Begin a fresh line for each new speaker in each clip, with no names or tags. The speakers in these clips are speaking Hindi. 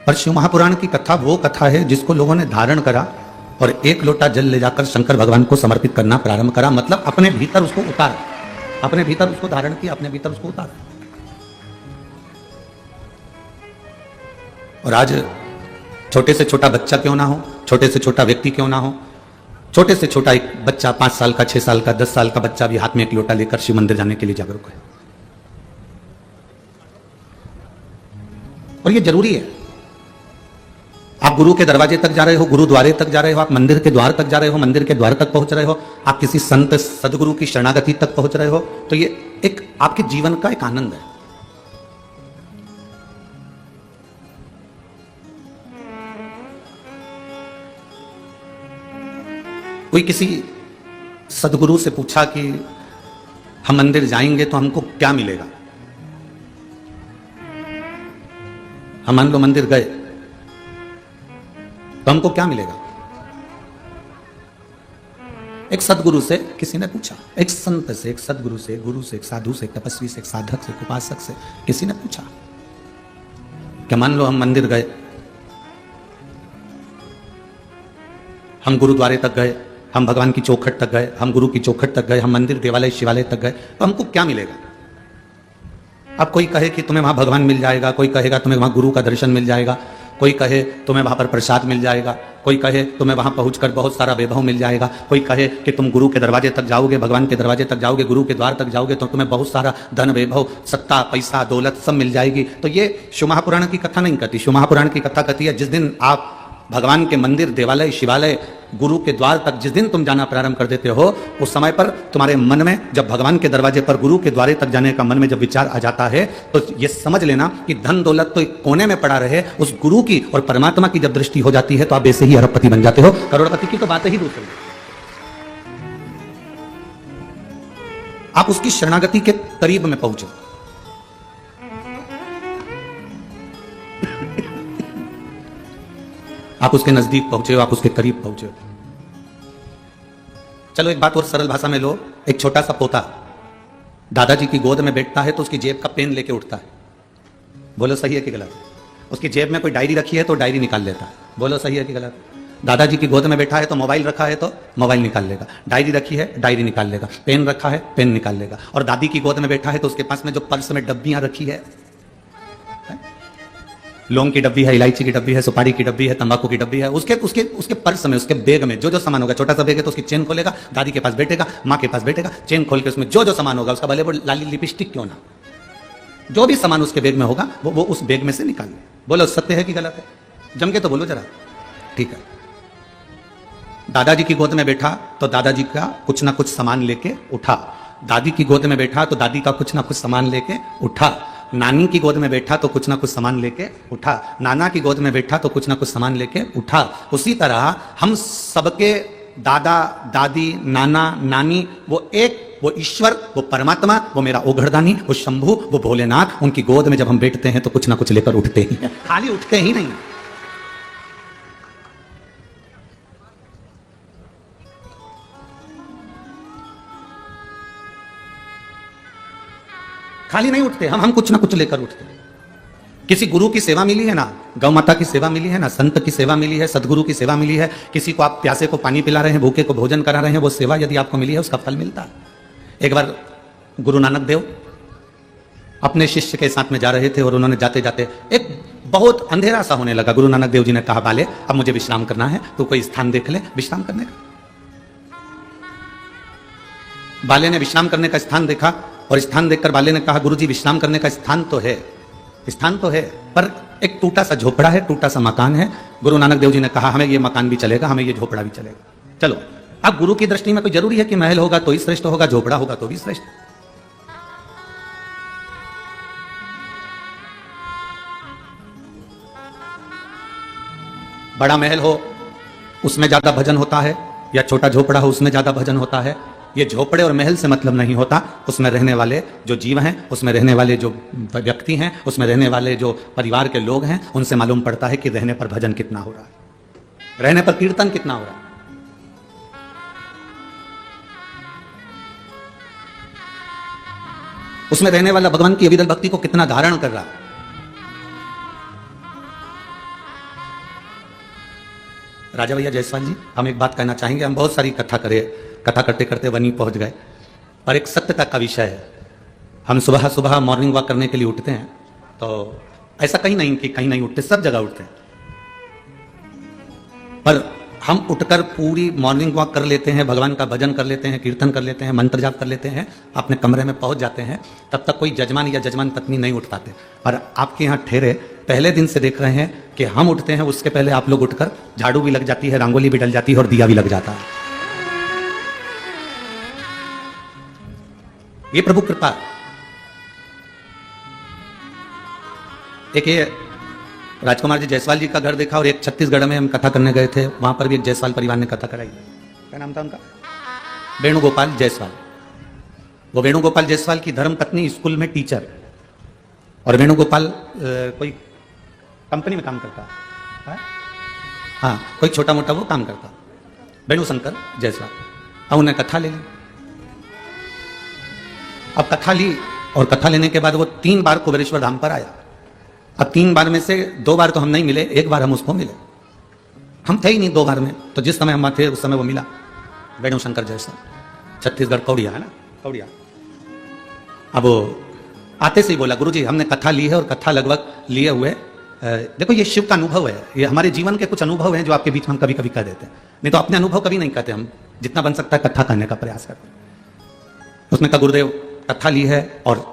पर शिव महापुराण की कथा वो कथा है जिसको लोगों ने धारण करा और एक लोटा जल ले जाकर शंकर भगवान को समर्पित करना प्रारंभ करा, मतलब अपने भीतर उसको उतारा, अपने भीतर उसको धारण किया, अपने भीतर उसको उतारा। और आज छोटे से छोटा बच्चा क्यों ना हो, छोटे से छोटा व्यक्ति क्यों ना हो, छोटे से छोटा एक बच्चा 5 साल का, 6 साल का, 10 साल का बच्चा भी हाथ में एक लोटा लेकर शिव मंदिर जाने के लिए जागरूक है। और ये जरूरी है। आप गुरु के दरवाजे तक जा रहे हो, गुरुद्वारे तक जा रहे हो, आप मंदिर के द्वार तक जा रहे हो, मंदिर के द्वार तक पहुंच रहे हो, आप किसी संत सदगुरु की शरणागति तक पहुंच रहे हो, तो ये एक आपके जीवन का एक आनंद है। कोई किसी सदगुरु से पूछा कि हम मंदिर जाएंगे तो हमको क्या मिलेगा। हम मान लो मंदिर गए तो हमको क्या मिलेगा। एक सदगुरु से किसी ने पूछा, एक संत से, एक सदगुरु से, एक गुरु से, एक साधु से, एक तपस्वी से, एक साधक से, एक उपासक से किसी ने पूछा कि मान लो हम मंदिर गए, हम गुरुद्वारे तक गए, हम भगवान की चौखट तक गए, हम गुरु की चौखट तक गए, हम मंदिर देवालय शिवालय तक गए, तो हमको क्या मिलेगा। अब कोई कहे कि तुम्हें वहां भगवान मिल जाएगा, कोई कहेगा तुम्हें वहां गुरु का दर्शन मिल जाएगा, कोई कहे तुम्हें वहां पर प्रसाद मिल जाएगा, कोई कहे तुम्हें वहां पहुंचकर बहुत सारा वैभव मिल जाएगा, कोई कहे कि तुम गुरु के दरवाजे तक जाओगे, भगवान के दरवाजे तक जाओगे, गुरु के द्वार तक जाओगे तो तुम्हें बहुत सारा धन वैभव, सत्ता, पैसा, दौलत सब मिल जाएगी। तो ये शिव महापुराण की कथा नहीं कहती। शिव महापुराण की कथा कहती है जिस दिन आप भगवान के मंदिर, देवालय, शिवालय, गुरु के द्वार तक जिस दिन तुम जाना प्रारंभ कर देते हो, उस समय पर तुम्हारे मन में जब भगवान के दरवाजे पर, गुरु के द्वारे तक जाने का मन में जब विचार आ जाता है, तो ये समझ लेना कि धन दौलत तो एक कोने में पड़ा रहे, उस गुरु की और परमात्मा की जब दृष्टि हो जाती है तो आप ऐसे ही अरबपति बन जाते हो। करोड़पति की तो बात ही दूसरी। आप उसकी शरणागति के करीब में पहुंचो। आप उसके नजदीक पहुंचे हो, आप उसके करीब पहुंचे हो। चलो एक बात और सरल भाषा में लो। एक छोटा सा पोता दादाजी की गोद में बैठता है तो उसकी जेब का पेन लेके उठता है। बोलो सही है कि गलत? उसकी जेब में कोई डायरी रखी है तो डायरी निकाल लेता है। बोलो सही है कि गलत? दादाजी की गोद में बैठा है तो मोबाइल रखा है तो मोबाइल निकाल लेगा, डायरी रखी है डायरी निकाल लेगा, पेन रखा है पेन निकाल लेगा। और दादी की गोद में बैठा है तो उसके पास में जो पर्स में डब्बियां रखी है, लौंग की डब्बी है, इलायची की डब्बी है, सुपारी की डब्बी है, तंबाकू की डब्बी है, उसके उसके उसके पर्स में, उसके बैग में जो जो सामान होगा, छोटा सा बैग है तो उसकी चेन खोलेगा, दादी के पास बैठेगा, माँ के पास बैठेगा, चेन खोल के उसमें जो जो सामान होगा, उसका भले वो लाली लिपस्टिक क्यों ना, जो भी सामान उसके बैग में होगा वो उस बैग में से निकाल ले। बोलो सत्य है कि गलत है? जम के तो बोलो जरा। ठीक है। दादाजी की गोद में बैठा तो दादाजी का कुछ ना कुछ सामान लेके उठा, दादी की गोद में बैठा तो दादी का कुछ ना कुछ सामान लेके उठा, नानी की गोद में बैठा तो कुछ ना कुछ सामान लेके उठा, नाना की गोद में बैठा तो कुछ ना कुछ सामान लेके उठा। उसी तरह हम सबके दादा, दादी, नाना, नानी, वो एक, वो ईश्वर, वो परमात्मा, वो मेरा ओघड़दानी, वो शंभू, वो भोलेनाथ, उनकी गोद में जब हम बैठते हैं तो कुछ ना कुछ लेकर उठते ही हैं। खाली उठते ही नहीं। खाली नहीं उठते हम कुछ ना कुछ लेकर उठते। किसी गुरु की सेवा मिली है ना, गौ माता की सेवा मिली है ना, संत की सेवा मिली है, सदगुरु की सेवा मिली है, किसी को आप प्यासे को पानी पिला रहे हैं, भूखे को भोजन करा रहे हैं, वो सेवा यदि आपको मिली है उसका फल मिलता है। एक बार गुरु नानक देव अपने शिष्य के साथ में जा रहे थे और उन्होंने जाते जाते एक बहुत अंधेरा सा होने लगा। गुरु नानक देव जी ने कहा, बाले अब मुझे विश्राम करना है, तो कोई स्थान देख ले विश्राम करने का। बाले ने विश्राम करने का स्थान देखा और स्थान देखकर बाले ने कहा, गुरुजी विश्राम करने का स्थान तो है, स्थान तो है, पर एक टूटा सा झोपड़ा है, टूटा सा मकान है। गुरु नानक देव जी ने कहा, हमें ये मकान भी चलेगा, हमें ये झोपड़ा भी चलेगा। चलो, अब गुरु की दृष्टि में कोई जरूरी है कि महल होगा तो ही श्रेष्ठ होगा, झोपड़ा होगा तो भी श्रेष्ठ। बड़ा महल हो उसमें ज्यादा भजन होता है, या छोटा झोपड़ा हो उसमें ज्यादा भजन होता है। ये झोपड़े और महल से मतलब नहीं होता, उसमें रहने वाले जो जीव हैं, उसमें रहने वाले जो व्यक्ति हैं, उसमें रहने वाले जो परिवार के लोग हैं, उनसे मालूम पड़ता है कि रहने पर भजन कितना हो रहा है, रहने पर कीर्तन कितना हो रहा है। उसमें रहने वाला भगवान की अविरल भक्ति को कितना धारण कर रहा है। राजा भैया जायसवाल जी, हम एक बात कहना चाहेंगे। हम बहुत सारी कथा करते करते वहीं पहुंच गए, पर एक सत्यता का विषय है। हम सुबह सुबह मॉर्निंग वॉक करने के लिए उठते हैं, तो ऐसा कहीं नहीं कि कहीं नहीं उठते, सब जगह उठते हैं। पर हम उठकर पूरी मॉर्निंग वॉक कर लेते हैं, भगवान का भजन कर लेते हैं, कीर्तन कर लेते हैं, मंत्र जाप कर लेते हैं, अपने कमरे में पहुंच जाते हैं, तब तक कोई जजमान या जजमान पत्नी नहीं उठ पाते। और आपके यहाँ ठहरे पहले दिन से देख रहे हैं कि हम उठते हैं, उसके पहले आप लोग उठकर झाड़ू भी लग जाती है, रंगोली भी डल जाती है और दिया भी लग जाता है। ये प्रभु कृपा। एक ये राजकुमार जी जायसवाल जी का घर देखा, और एक छत्तीसगढ़ में हम कथा करने गए थे, वहां पर भी एक जायसवाल परिवार ने कथा कराई। क्या नाम था उनका? वेणुगोपाल जायसवाल। वो वेणुगोपाल जायसवाल की धर्म पत्नी स्कूल में टीचर, और वेणुगोपाल कोई कंपनी में काम करता है, हाँ कोई छोटा मोटा वो काम करता, वेणुशंकर जायसवाल। अब उन्हें कथा ले ली। अब कथा ली, और कथा लेने के बाद वो 3 बार कुबेरेश्वर धाम पर आया। अब 3 बार में से 2 बार तो हम नहीं मिले, 1 बार हम उसको मिले। हम थे ही नहीं 2 बार में, तो जिस समय हम थे उस समय वो मिला, वेणुशंकर जायसवाल, छत्तीसगढ़ कौड़िया है ना, कौड़िया। अब वो आते से ही बोला, गुरुजी हमने कथा ली है, और कथा लगभग लिए हुए देखो ये शिव का अनुभव है, ये हमारे जीवन के कुछ अनुभव हैं जो आपके बीच में हम कभी कभी कह देते हैं, नहीं तो अपने अनुभव कभी नहीं कहते। हम जितना बन सकता है कथा करने का प्रयास करते हैं। उसने कहा गुरुदेव कथा ली है और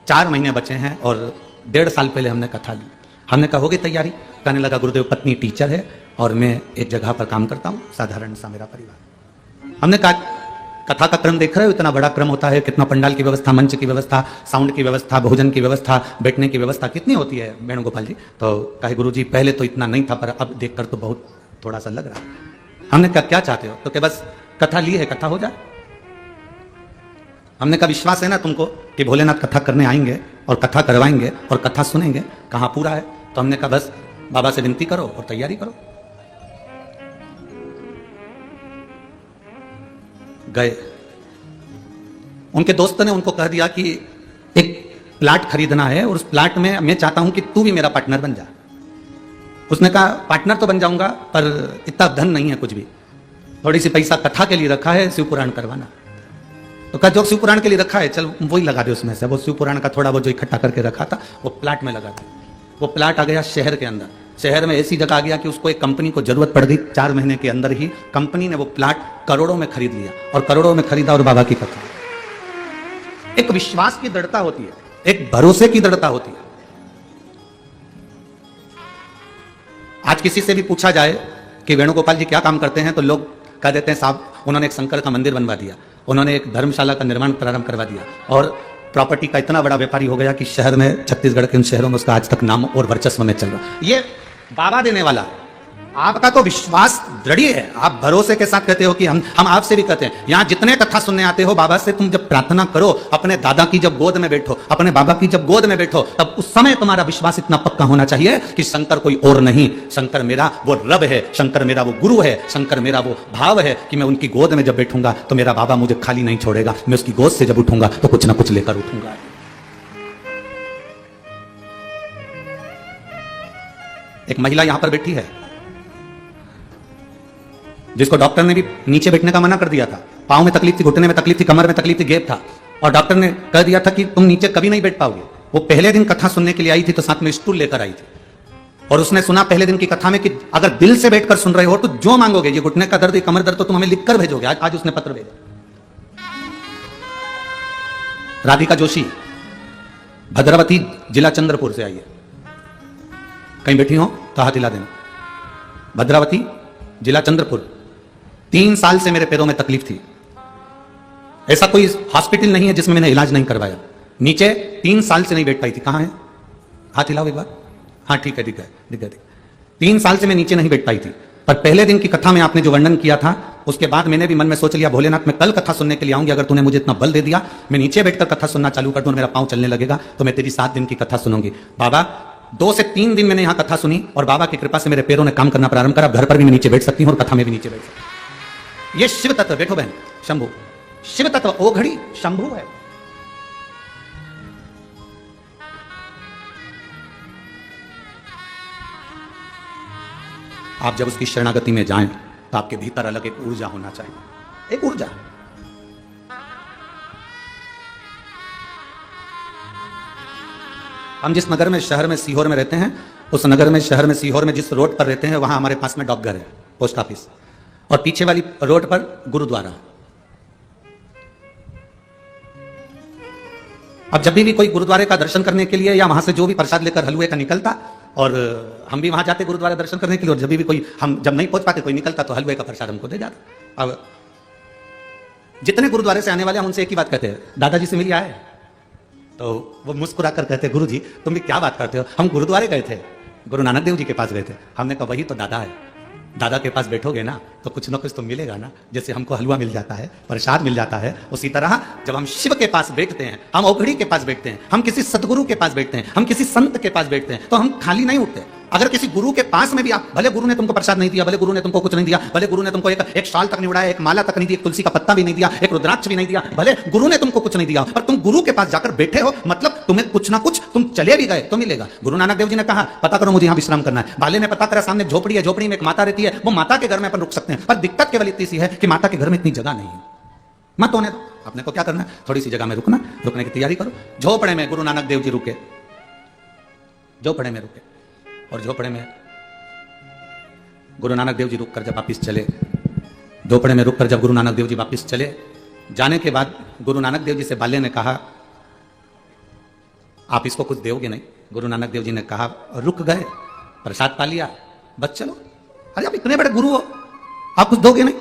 4 महीने बचे हैं, और 1.5 साल पहले हमने कथा ली। हमने कहा हो गई तैयारी? कहने लगा गुरुदेव पत्नी टीचर है और मैं एक जगह पर काम करता हूँ, साधारण सा मेरा परिवार। हमने कहा कथा का क्रम देख रहे हो, इतना बड़ा क्रम होता है, कितना पंडाल की व्यवस्था, मंच की व्यवस्था, साउंड की व्यवस्था, भोजन की व्यवस्था, बैठने की व्यवस्था कितनी होती है वेणुगोपाल जी? तो कहे गुरुजी पहले तो इतना नहीं था, पर अब देखकर तो बहुत थोड़ा सा लग रहा है। हमने कहा क्या चाहते हो? तो क्या बस कथा ली है, कथा हो जाए। हमने कहा विश्वास है ना तुमको कि भोलेनाथ कथा करने आएंगे और कथा करवाएंगे और कथा सुनेंगे? कहाँ पूरा है। तो हमने कहा बस बाबा से विनती करो और तैयारी करो। गए, उनके दोस्त ने उनको कह दिया कि एक प्लाट खरीदना है और उस प्लाट में मैं चाहता हूं कि तू भी मेरा पार्टनर बन जा। उसने कहा पार्टनर तो बन जाऊंगा, पर इतना धन नहीं है कुछ भी, थोड़ी सी पैसा कथा के लिए रखा है, शिव पुराण करवाना। तो कहा जो शिव पुराण के लिए रखा है चल वही लगा दे उसमें से। वो शिव पुराण का थोड़ा वो जो इकट्ठा करके रखा था वो प्लाट में लगा था। वो प्लाट आ गया शहर के अंदर। शहर में ऐसी जगह आ गया कि उसको एक कंपनी को जरूरत पड़ गई। 4 महीने के अंदर ही कंपनी ने वो प्लाट करोड़ों में खरीद लिया, और करोड़ों में खरीदा और बाबा की कथा। एक विश्वास की दृढ़ता होती है, एक भरोसे की दृढ़ता होती है। आज किसी से भी पूछा जाए कि वेणुगोपाल जी क्या काम करते हैं, तो लोग कह देते हैं साहब उन्होंने एक शंकर का मंदिर बनवा दिया, उन्होंने एक धर्मशाला का निर्माण प्रारंभ करवा दिया, और प्रॉपर्टी का इतना बड़ा व्यापारी हो गया कि शहर में, छत्तीसगढ़ के उन शहरों में उसका आज तक नाम और वर्चस्व में चल रहा। ये बाबा देने वाला। आपका तो विश्वास दृढ़ है, आप भरोसे के साथ कहते हो कि हम आपसे भी कहते हैं, यहां जितने कथा सुनने आते हो बाबा से, तुम जब प्रार्थना करो, अपने दादा की जब गोद में बैठो, अपने बाबा की जब गोद में बैठो, तब उस समय तुम्हारा विश्वास इतना पक्का होना चाहिए कि शंकर कोई और नहीं, शंकर मेरा वो रब है, शंकर मेरा वो गुरु है, शंकर मेरा वो भाव है कि मैं उनकी गोद में जब बैठूंगा तो मेरा बाबा मुझे खाली नहीं छोड़ेगा, मैं उसकी गोद से जब उठूंगा तो कुछ ना कुछ लेकर उठूंगा। एक महिला यहां पर बैठी है जिसको डॉक्टर ने भी नीचे बैठने का मना कर दिया था। पांव में तकलीफ थी, घुटने में तकलीफ थी, कमर में तकलीफ थी, गैप था, और डॉक्टर ने कह दिया था कि तुम नीचे कभी नहीं बैठ पाओगे। वो पहले दिन कथा सुनने के लिए आई थी तो साथ में स्टूल लेकर आई थी, और उसने सुना पहले दिन की कथा में कि अगर दिल से बैठकर सुन रहे हो तो जो मांगोगे, ये घुटने का दर्द, ये कमर दर्द, तो तुम हमें लिखकर भेजोगे। आज उसने पत्र भेजा। राधिका जोशी भद्रावती जिला चंद्रपुर से आई है। कहीं बैठी हो तो हाथ हिला देना। भद्रावती जिला चंद्रपुर। 3 साल से मेरे पैरों में तकलीफ थी। ऐसा कोई हॉस्पिटल नहीं है जिसमें मैंने इलाज नहीं करवाया। नीचे 3 साल से नहीं बैठ पाई थी। कहां है? हाथ हिलाओ एक बार। हाँ ठीक है, दिख गया। 3 साल से मैं नीचे नहीं बैठ पाई थी, पर पहले दिन की कथा में आपने जो वर्णन किया था, उसके बाद मैंने भी मन में सोच लिया भोलेनाथ मैं कल कथा सुनने के लिए आऊंगी। अगर तूने मुझे इतना बल दे दिया, मैं नीचे बैठकर कथा सुनना चालू कर दूं, मेरा पांव चलने लगेगा, तो मैं तेरी 7 दिन की कथा सुनूंगी। बाबा 2 से 3 दिन मैंने यहां कथा सुनी, और बाबा की कृपा से मेरे पैरों ने काम करना प्रारंभ करा। घर पर भी मैं नीचे बैठ सकती हूं और कथा में भी नीचे बैठ सकती हूं। ये शिव तत्व, बैठो बहन, शंभु शिव तत्व, ओ घड़ी शंभु है। आप जब उसकी शरणागति में जाएं तो आपके भीतर अलग एक ऊर्जा होना चाहिए, एक ऊर्जा। हम जिस नगर में, शहर में, सीहोर में रहते हैं, उस नगर में, शहर में, सीहोर में जिस रोड पर रहते हैं, वहां हमारे पास में डाकघर है, पोस्ट ऑफिस, और पीछे वाली रोड पर गुरुद्वारा। अब जब भी कोई गुरुद्वारे का दर्शन करने के लिए या वहां से जो भी प्रसाद लेकर हलवे का निकलता, और हम भी वहां जाते गुरुद्वारा दर्शन करने के लिए, और जब भी कोई, हम जब नहीं पहुंच पाते, कोई निकलता तो हलवे का प्रसाद हमको दे जाता। अब जितने गुरुद्वारे से आने वाले, हम उनसे एक ही बात कहते हैं, दादाजी से मिलिए आए? तो वो मुस्कुरा कर कहते, गुरु जी तुम भी क्या बात करते हो, हम गुरुद्वारे गए थे, गुरु नानक देव जी के पास गए थे। हमने कहा वही तो दादा है, दादा के पास बैठोगे ना तो कुछ ना कुछ तो मिलेगा ना, जैसे हमको हलवा मिल जाता है, प्रसाद मिल जाता है, उसी तरह जब हम शिव के पास बैठते हैं, हम औघड़ी के पास बैठते हैं, हम किसी सदगुरु के पास बैठते हैं, हम किसी संत के पास बैठते हैं, तो हम खाली नहीं उठते। अगर किसी गुरु के पास में भी आप, भले गुरु ने तुमको प्रसाद नहीं दिया, भले गुरु ने तुमको कुछ नहीं दिया, भले गुरु ने तुमको एक शाल तक नहीं उड़ाया, एक माला तक नहीं दी, एक तुलसी का पत्ता भी नहीं दिया, एक रुद्राक्ष भी नहीं दिया, भले गुरु ने तुमको कुछ नहीं दिया, पर तुम गुरु के पास जाकर बैठे हो, मतलब तुम्हें कुछ ना कुछ, तुम चले भी गए तो मिलेगा। गुरु नानक देव जी ने कहा पता करो मुझे यहाँ विश्राम करना है। बाले ने पता करा, सामने झोपड़ी है, झोपड़ी में एक माता रहती है, वो माता के घर में अपन रुक सकते हैं, पर दिक्कत केवल इतनी सी है कि माता के घर में इतनी जगह नहीं है। मत होने दो, अपने को क्या करना है, थोड़ी सी जगह में रुकना, रुकने की तैयारी करो। झोपड़े में गुरु नानक देव जी रुके, झोपड़े में रुके, और झोपड़े में गुरु नानक देव जी रुककर जब वापिस चले, झोपड़े में रुककर जब गुरु नानक देव जी वापिस चले, जाने के बाद गुरु नानक देव जी से बाले ने कहा आप इसको कुछ दोगे नहीं? गुरु नानक देव जी ने कहा, रुक गए, प्रसाद पा लिया, बस चलो। अरे आप इतने बड़े गुरु हो, आप कुछ दोगे नहीं?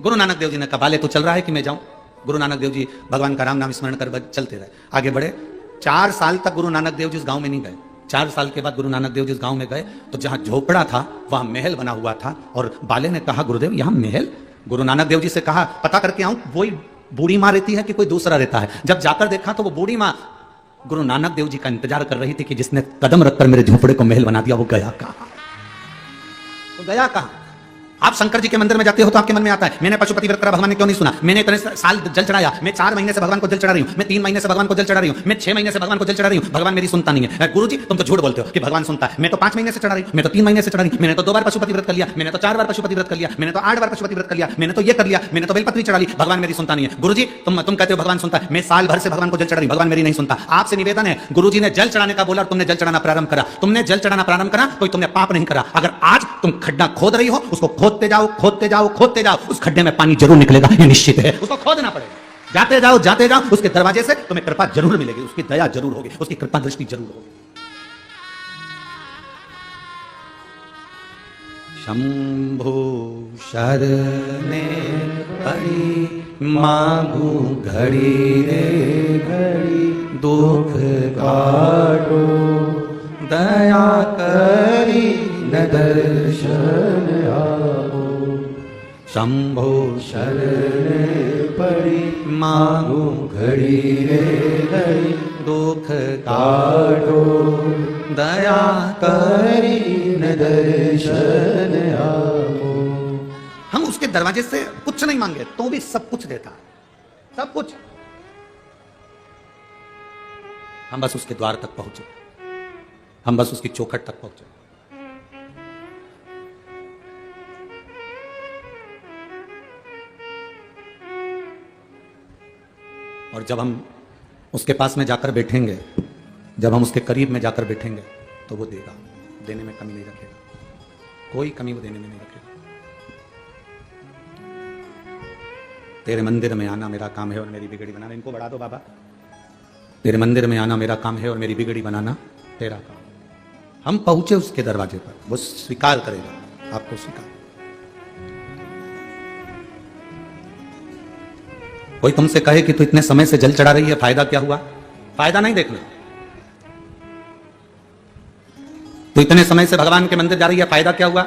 गुरु नानक देव जी ने कहा बाले तो चल रहा है कि मैं जाऊं? गुरु नानक देव जी भगवान का राम नाम स्मरण कर चलते रहे, आगे बढ़े। 4 साल तक गुरु नानक देव जी उस गांव में नहीं गए। 4 साल के बाद गुरु नानक देव जी उस गांव में गए तो जहां झोपड़ा था वहां महल बना हुआ था, और बाले ने कहा गुरुदेव यहां महल? गुरु नानक देव जी से कहा पता करके आऊं वही बूढ़ी माँ रहती है कि कोई दूसरा रहता है? जब जाकर देखा तो वो बूढ़ी माँ गुरु नानक देव जी का इंतजार कर रही थी कि जिसने कदम रखकर मेरे झोपड़े को महल बना दिया वो गया कहां? वो गया कहां? आप शंकर जी के मंदिर में जाते हो तो आपके मन में आता है मैंने पशुपति व्रत करा, भगवान ने क्यों नहीं सुना, मैंने इतने साल जल चढ़ाया, मैं 4 महीने से भगवान को जल चढ़ा रही हूं, मैं 3 महीने से भगवान को जल चढ़ा रही हूं, मैं 6 महीने से भगवान को जल चढ़ा रही हूं, भगवान मेरी सुनता नहीं है। गुरु जी तुम तो झूठ बोलते हो कि भगवान सुनता है, मैं तो 5 महीने से चढ़ा रही हूं, मैं तो 3 महीने से चढ़ा रही हूं, मैंने तो 2 बार पशुपति व्रत कर लिया, मैंने तो 4 बार पशुपति व्रत कर लिया, मैंने तो 8 बार पशुपति व्रत कर लिया, मैंने तो ये कर लिया, मैंने तो बेलपत्री चढ़ा ली, भगवान मेरी सुनता नहीं है। गुरु जी तुम कहते हो भगवान सुनता है, मैं साल भर से भगवान को जल चढ़ा रही हूं, भगवान मेरी नहीं सुनता। आपसे निवेदन है, गुरु जी ने जल चढ़ाने का बोला और तुमने जल चढ़ाना प्रारंभ करा, तुमने जल चढ़ाना प्रारंभ करा, कोई तुमने पाप नहीं करा। अगर आज तुम खड्डा खोद रही हो, उसको खोदते जाओ, खोदते जाओ, खोदते जाओ, उस खड्डे में पानी जरूर निकलेगा, ये निश्चित है। उसको खोदना पड़ेगा, जाते जाओ, जाते जाओ, उसके दरवाजे से तुम्हें कृपा जरूर मिलेगी, उसकी दया जरूर होगी, उसकी कृपा दृष्टि जरूर होगी। शंभो शरणे हरि मांगू घड़ी रे घड़ी, दुख काटो दया करी न दर्शन आओ। शंभो शरणे पड़ी मांगू घड़ी रे घड़ी, दुख काटो दया करी न दर्शन आओ। हम उसके दरवाजे से कुछ नहीं मांगे तो भी सब कुछ देता, सब कुछ। हम बस उसके द्वार तक पहुंचे, हम बस उसकी चौखट तक पहुंचे। और जब हम उसके पास में जाकर बैठेंगे, जब हम उसके करीब में जाकर बैठेंगे तो वो देगा, देने में कमी नहीं रखेगा, कोई कमी वो देने में नहीं रखेगा। तेरे मंदिर में आना मेरा काम है और मेरी बिगड़ी बनाना, इनको बढ़ा दो बाबा। तेरे मंदिर में आना मेरा काम है और मेरी बिगड़ी बनाना तेरा काम। हम पहुंचे उसके दरवाजे पर, वो स्वीकार करेगा, आपको स्वीकार। कोई तुमसे कहे कि तू इतने समय से जल चढ़ा रही है, फायदा क्या हुआ? फायदा नहीं देखना। तू इतने समय से भगवान के मंदिर जा रही है, फायदा क्या हुआ?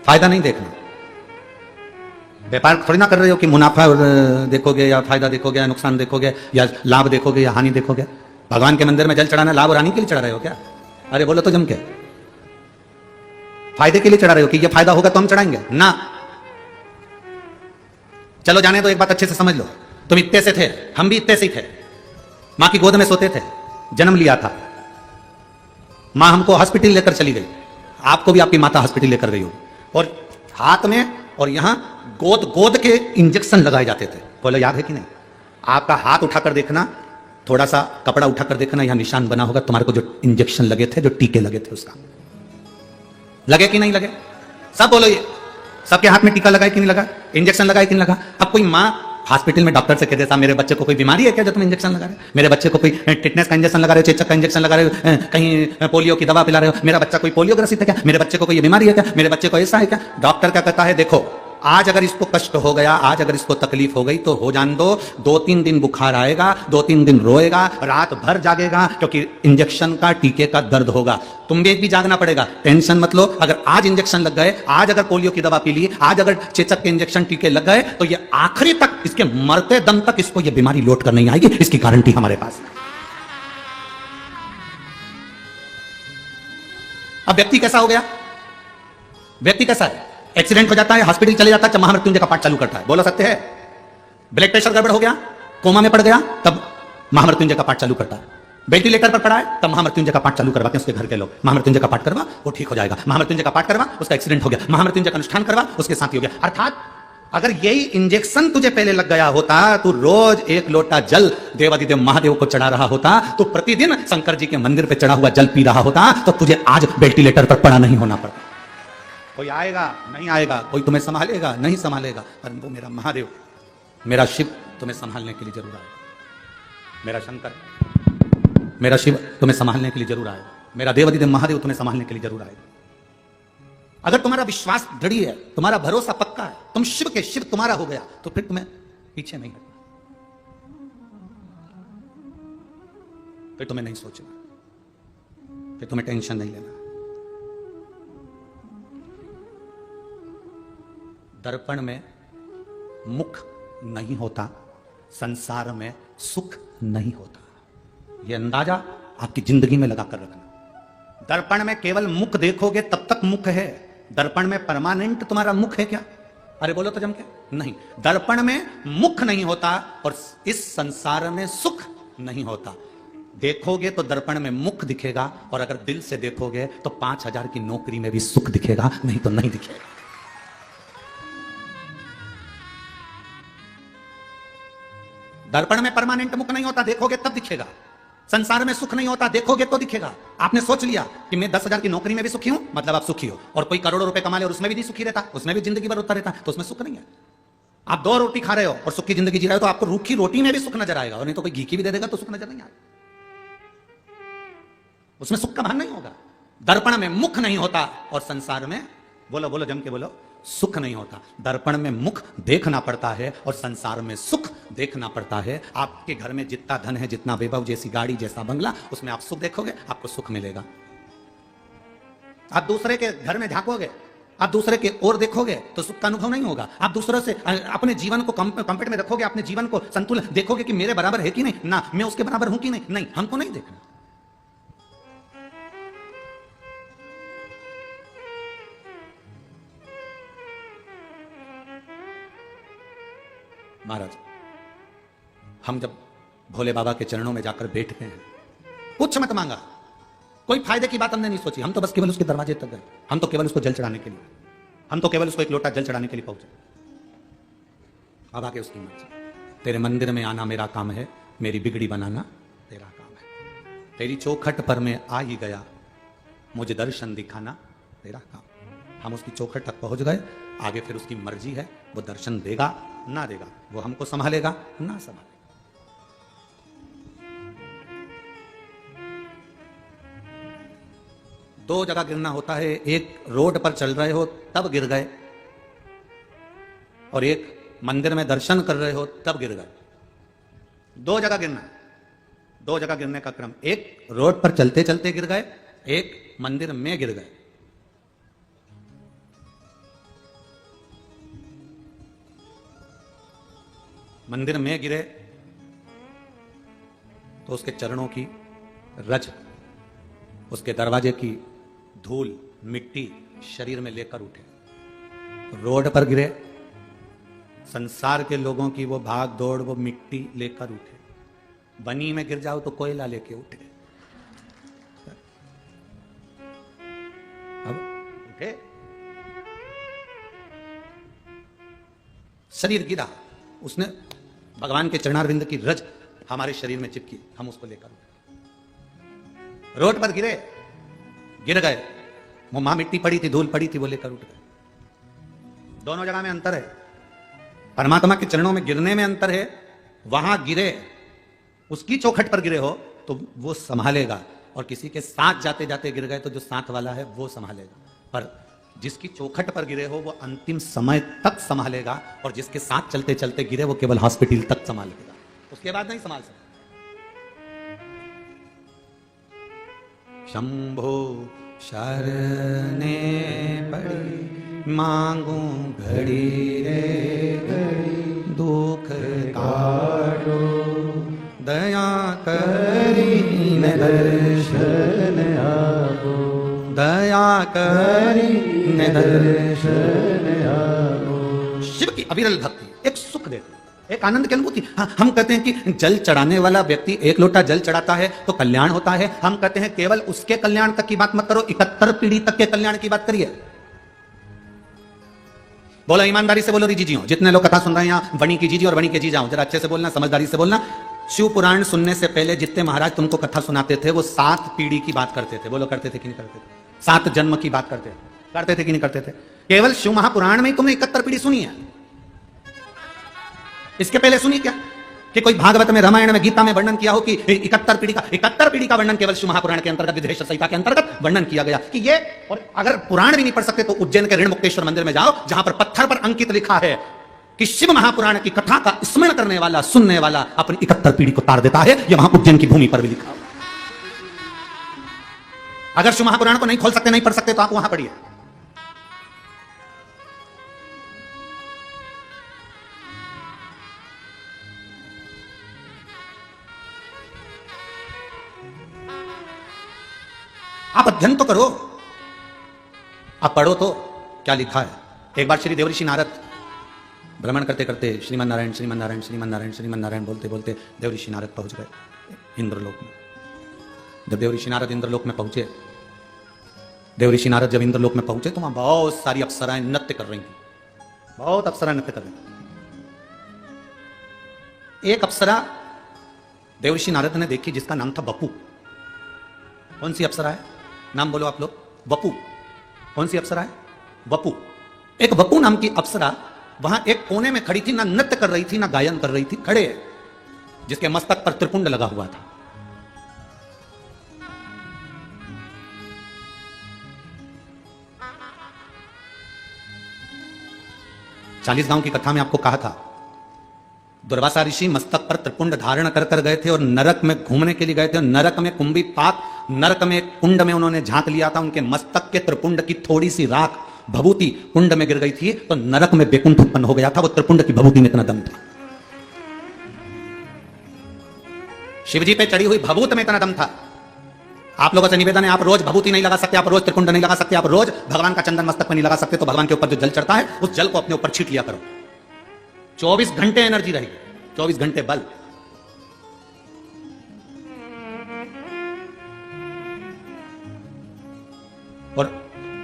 फायदा नहीं देखना। व्यापार थोड़ी ना कर रहे हो कि मुनाफा देखोगे या फायदा देखोगे या नुकसान देखोगे या लाभ देखोगे या हानि देखोगे। भगवान के मंदिर में जल चढ़ाना लाभ और हानि के लिए चढ़ा रहे हो क्या? अरे बोलो तो जम के, फायदे के लिए चढ़ा रहे हो कि ये फायदा होगा तो हम चढ़ाएंगे ना। चलो जाने दो, एक बात अच्छे से समझ लो, तुम इतने से थे, हम भी इतने से ही थे, मां की गोद में सोते थे, जन्म लिया था, मां हमको हॉस्पिटल लेकर चली गई, आपको भी आपकी माता हॉस्पिटल लेकर गई होगी, और हाथ में और यहां गोद गोद के इंजेक्शन लगाए जाते थे। बोलो याद है कि नहीं? आपका हाथ उठाकर देखना, थोड़ा सा कपड़ा उठाकर देखना, यहां निशान बना होगा तुम्हारे को जो इंजेक्शन लगे थे, जो टीके लगे थे, उसका लगे कि नहीं लगे? सब बोलो, ये सबके हाथ में टीका लगाए कि नहीं लगा, इंजेक्शन लगाए कि नहीं लगा? अब कोई माँ हॉस्पिटल में डॉक्टर से कह देता मेरे बच्चे को कोई बीमारी है क्या जो तुम इंजेक्शन लगा रहे हो, मेरे बच्चे को कोई टिटनेस का इंजेक्शन लगा रहे हो, चेचक का इंजेक्शन लगा रहे हो, कहीं पोलियो की दवा पिला रहे हो, मेरा बच्चा कोई पोलियो ग्रसित है क्या, मेरे बच्चे को कोई बीमारी है क्या, मेरे बच्चे को ऐसा है क्या? डॉक्टर क्या कहता है, देखो आज अगर इसको कष्ट हो गया, आज अगर इसको तकलीफ हो गई तो हो जान दो, 2-3 दिन बुखार आएगा, 2-3 दिन रोएगा, रात भर जागेगा, क्योंकि इंजेक्शन का टीके का दर्द होगा, तुम भी जागना पड़ेगा, टेंशन मत लो। अगर आज इंजेक्शन लग गए, आज अगर पोलियो की दवा पी ली, आज अगर चेचक के इंजेक्शन टीके लग गए, तो ये आखिरी तक, इसके मरते दम तक इसको ये बीमारी लौट कर नहीं आएगी, इसकी गारंटी हमारे पास। अब व्यक्ति कैसा हो गया? व्यक्ति कैसा है? एक्सीडेंट हो जाता है, हॉस्पिटल चले जाता है, महामृत्युंजय का पाठ चालू करता है, बोलो सत्य है? ब्लड प्रेशर गड़बड़ हो गया, कोमा में पड़ गया, तब महामृत्युंजय का पाठ चालू करता है। वेंटिलेटर पर पड़ा है, तब महामृत्युंजय का पाठ चालू करवाते हैं उसके घर के लोग, महामृत्युंजय का पाठ करवा, वो ठीक हो जाएगा, महामृत्युंजय का पाठ करवा, उसका एक्सीडेंट हो गया, महामृत्युंजय का अनुष्ठान करवा, उसके साथ ही हो गया। अर्थात अगर यही इंजेक्शन तुझे पहले लग गया होता, तू रोज 1 लोटा जल देवादिदेव महादेव को चढ़ा रहा होता, तू प्रतिदिन शंकर जी के मंदिर पर चढ़ा हुआ जल पी रहा होता, तो तुझे आज वेंटिलेटर पर पड़ा नहीं होना पड़ता। कोई आएगा नहीं आएगा, कोई तुम्हें संभालेगा नहीं संभालेगा, परंतु मेरा महादेव, मेरा शिव तुम्हें संभालने के लिए जरूर आएगा, मेरा शंकर, मेरा शिव तुम्हें संभालने के लिए जरूर आएगा, मेरा देवादिदेव महादेव तुम्हें संभालने के लिए जरूर आएगा। अगर तुम्हारा विश्वास दृढ़ है, तुम्हारा भरोसा पक्का है, तुम शिव के शिव तुम्हारा हो गया, तो फिर तुम्हें पीछे नहीं हटना, फिर तुम्हें नहीं सोचना, फिर तुम्हें टेंशन नहीं लेना। दर्पण में मुख नहीं होता, संसार में सुख नहीं होता, यह अंदाजा आपकी जिंदगी में लगाकर रखना। दर्पण में केवल मुख देखोगे तब तक मुख है, दर्पण में परमानेंट तुम्हारा मुख है क्या? अरे बोलो तो जम के, नहीं। दर्पण में मुख नहीं होता और इस संसार में सुख नहीं होता। देखोगे तो दर्पण में मुख दिखेगा, और अगर दिल से देखोगे तो 5,000 की नौकरी में भी सुख दिखेगा, नहीं तो नहीं दिखेगा। दर्पण में परमानेंट मुख नहीं होता, देखोगे तब दिखेगा। संसार में सुख नहीं होता, देखोगे तो दिखेगा। आपने सोच लिया कि मैं 10,000 की नौकरी में भी सुखी हूं, मतलब आप सुखी हो, और कोई करोड़ों रुपए कमा ले और उसमें भी नहीं सुखी रहता, उसमें भी जिंदगी भर रोता रहता, तो उसमें सुख नहीं है। आप 2 रोटी खा रहे हो और सुखी जिंदगी जी रहे हो, तो आपको रूखी रोटी में भी सुख नजर आएगा, और नहीं तो कोई घी की भी दे देगा तो सुख नजर नहीं आएगा, उसमें सुख का भान नहीं होगा। दर्पण में मुख नहीं होता और संसार में, बोलो बोलो जम के बोलो, सुख नहीं होता। दर्पण में मुख देखना पड़ता है और संसार में सुख देखना पड़ता है। आपके घर में जितना धन है, जितना वैभव, जैसी गाड़ी, जैसा बंगला, उसमें आप सुख देखोगे, आपको सुख मिलेगा। आप दूसरे के घर में झांकोगे, आप दूसरे के ओर देखोगे तो सुख का अनुभव नहीं होगा। आप दूसरों से अपने जीवन को कंपेयर में रखोगे, अपने जीवन को संतुलन देखोगे कि मेरे बराबर है कि नहीं, ना मैं उसके बराबर हूं कि नहीं, नहीं, हमको नहीं देखना। महाराज, हम जब भोले बाबा के चरणों में जाकर बैठते हैं, कुछ मत मांगा, कोई फायदे की बात हमने नहीं सोची, हम तो बस केवल उसके दरवाजे तक गए, हम तो केवल उसको जल चढ़ाने के लिए, हम तो केवल उसको 1 लोटा जल चढ़ाने के लिए पहुंचे। बाबा के उसकी मर्जी, तेरे मंदिर में आना मेरा काम है, मेरी बिगड़ी बनाना तेरा काम है, तेरी चौखट पर मैं आ ही गया, मुझे दर्शन दिखाना तेरा काम। हम उसकी चौखट तक पहुंच गए, आगे फिर उसकी मर्जी है, वो दर्शन देगा ना देगा, वो हमको संभालेगा ना संभालेगा। दो जगह गिरना होता है, एक रोड पर चल रहे हो तब गिर गए, और एक मंदिर में दर्शन कर रहे हो तब गिर गए। 2 जगह गिरना, 2 जगह गिरने का क्रम, एक रोड पर चलते चलते गिर गए, एक मंदिर में गिर गए। मंदिर में गिरे तो उसके चरणों की रज, उसके दरवाजे की धूल, मिट्टी शरीर में लेकर उठे। रोड पर गिरे, संसार के लोगों की वो भाग दौड़, वो मिट्टी लेकर उठे। बनी में गिर जाओ तो कोयला लेके उठे। अब उठे शरीर गिरा, उसने भगवान के चरणारविंद की रज हमारे शरीर में चिपकी, हम उसको लेकर रोड पर गिर गए, वहां मिट्टी पड़ी थी, धूल पड़ी थी, वो लेकर उठ गए। दोनों जगह में अंतर है। परमात्मा के चरणों में गिरने में अंतर है, वहां गिरे, उसकी चौखट पर गिरे हो तो वो संभालेगा, और किसी के साथ जाते जाते गिर गए तो जो साथ वाला है वो संभालेगा, पर जिसकी चौखट पर गिरे हो वो अंतिम समय तक संभालेगा, और जिसके साथ चलते चलते गिरे वो केवल हॉस्पिटल तक संभालेगा, उसके बाद नहीं संभाल सकता। शंभो शरणे पड़ी मांगू घड़ी रे घड़ी, दुख काटो दया करी दर्शन आपो, दया करी दर्शन आपो। शिव की अविरल भक्ति एक सुख देती, एक आनंद की अनुभूति। हाँ, हम कहते हैं कि जल चढ़ाने वाला व्यक्ति एक लोटा जल चढ़ाता है तो कल्याण होता है। हम कहते हैं केवल उसके कल्याण तक की बात मत करो, 71 पीढ़ी तक के कल्याण की बात करिए। बोलो ईमानदारी से बोलो री जीजियो, जितने लोग कथा सुन रहे हैं यहाँ, बनी की जीजी और बनी के जी जाओ, जरा अच्छे से बोलना, समझदारी से बोलना। शिव पुराण सुनने से पहले जितने महाराज तुमको कथा सुनाते थे वो 7 पीढ़ी की बात करते थे। बोलो करते थे कि नहीं करते थे? 7 जन्म की बात करते थे कि नहीं करते थे? केवल शिव महापुराण में ही तुमने 71 पीढ़ी सुनी है, इसके पहले सुनी क्या? कि कोई भागवत में, रामायण में, गीता में वर्णन किया हो कि 71 पीढ़ी का वर्णन केवल शिव महापुराण के अंतर्गत, विदेश संहिता के अंतर्गत वर्णन किया गया कि ये। और अगर पुराण भी नहीं पढ़ सकते तो उज्जैन के ऋणमुक्तेश्वर मंदिर में जाओ, जहां पर पत्थर पर अंकित लिखा है कि शिव महापुराण की कथा का स्मरण करने वाला, सुनने वाला अपनी 71 पीढ़ी को तार देता है। यह वहां उज्जैन की भूमि पर भी लिखा हुआ। अगर शिव महापुराण को नहीं खोल सकते, नहीं पढ़ सकते, तो आप वहां पढ़िए। आप अध्ययन तो करो, आप पढ़ो तो क्या लिखा है। एक बार श्री देवऋषि नारद भ्रमण करते करते श्रीमन नारायण श्रीमन नारायण श्रीमन नारायण श्रीमन नारायण बोलते बोलते देवऋषि नारद पहुंच गए इंद्रलोक में। जब देवऋषि नारद इंद्रलोक में पहुंचे, देवऋषि नारद जब इंद्रलोक में पहुंचे तो वहां बहुत सारी अप्सराएं नृत्य कर रही थी, बहुत अप्सराएं नृत्य कर रही थी। एक अप्सरा देवऋषि नारद ने देखी जिसका नाम था बपू। कौन सी अप्सरा है? नाम बोलो आप लोग। बपू। कौन सी अप्सरा है? बपू। एक बपू नाम की अप्सरा वहां एक कोने में खड़ी थी, ना नृत्य कर रही थी ना गायन कर रही थी, खड़े, जिसके मस्तक पर त्रिपुंड लगा हुआ था। चालीस गांव की कथा में आपको कहा था, दुर्वासा ऋषि मस्तक पर त्रिपुंड धारण कर कर गए थे और नरक में घूमने के लिए गए थे। नरक में कुंभी पाक, नरक में कुंड में उन्होंने झांक लिया था। उनके मस्तक के त्रिपुंड की थोड़ी सी राख भभूति कुंड में गिर गई थी तो नरक में बेकुंठ उत्पन्न हो गया था। वो त्रिपुंड की भभूति में इतना दम था, शिवजी पे चढ़ी हुई भभूत में इतना दम था। आप लोगों से निवेदन है, आप रोज भभूति नहीं लगा सकते, आप रोज त्रिपुंड नहीं लगा सकते, आप रोज भगवान का चंदन मस्तक में नहीं लगा सकते, तो भगवान के ऊपर जो जल चढ़ता है उस जल को अपने ऊपर छीट लिया करो। 24 घंटे एनर्जी रहेगी, 24 घंटे बल। और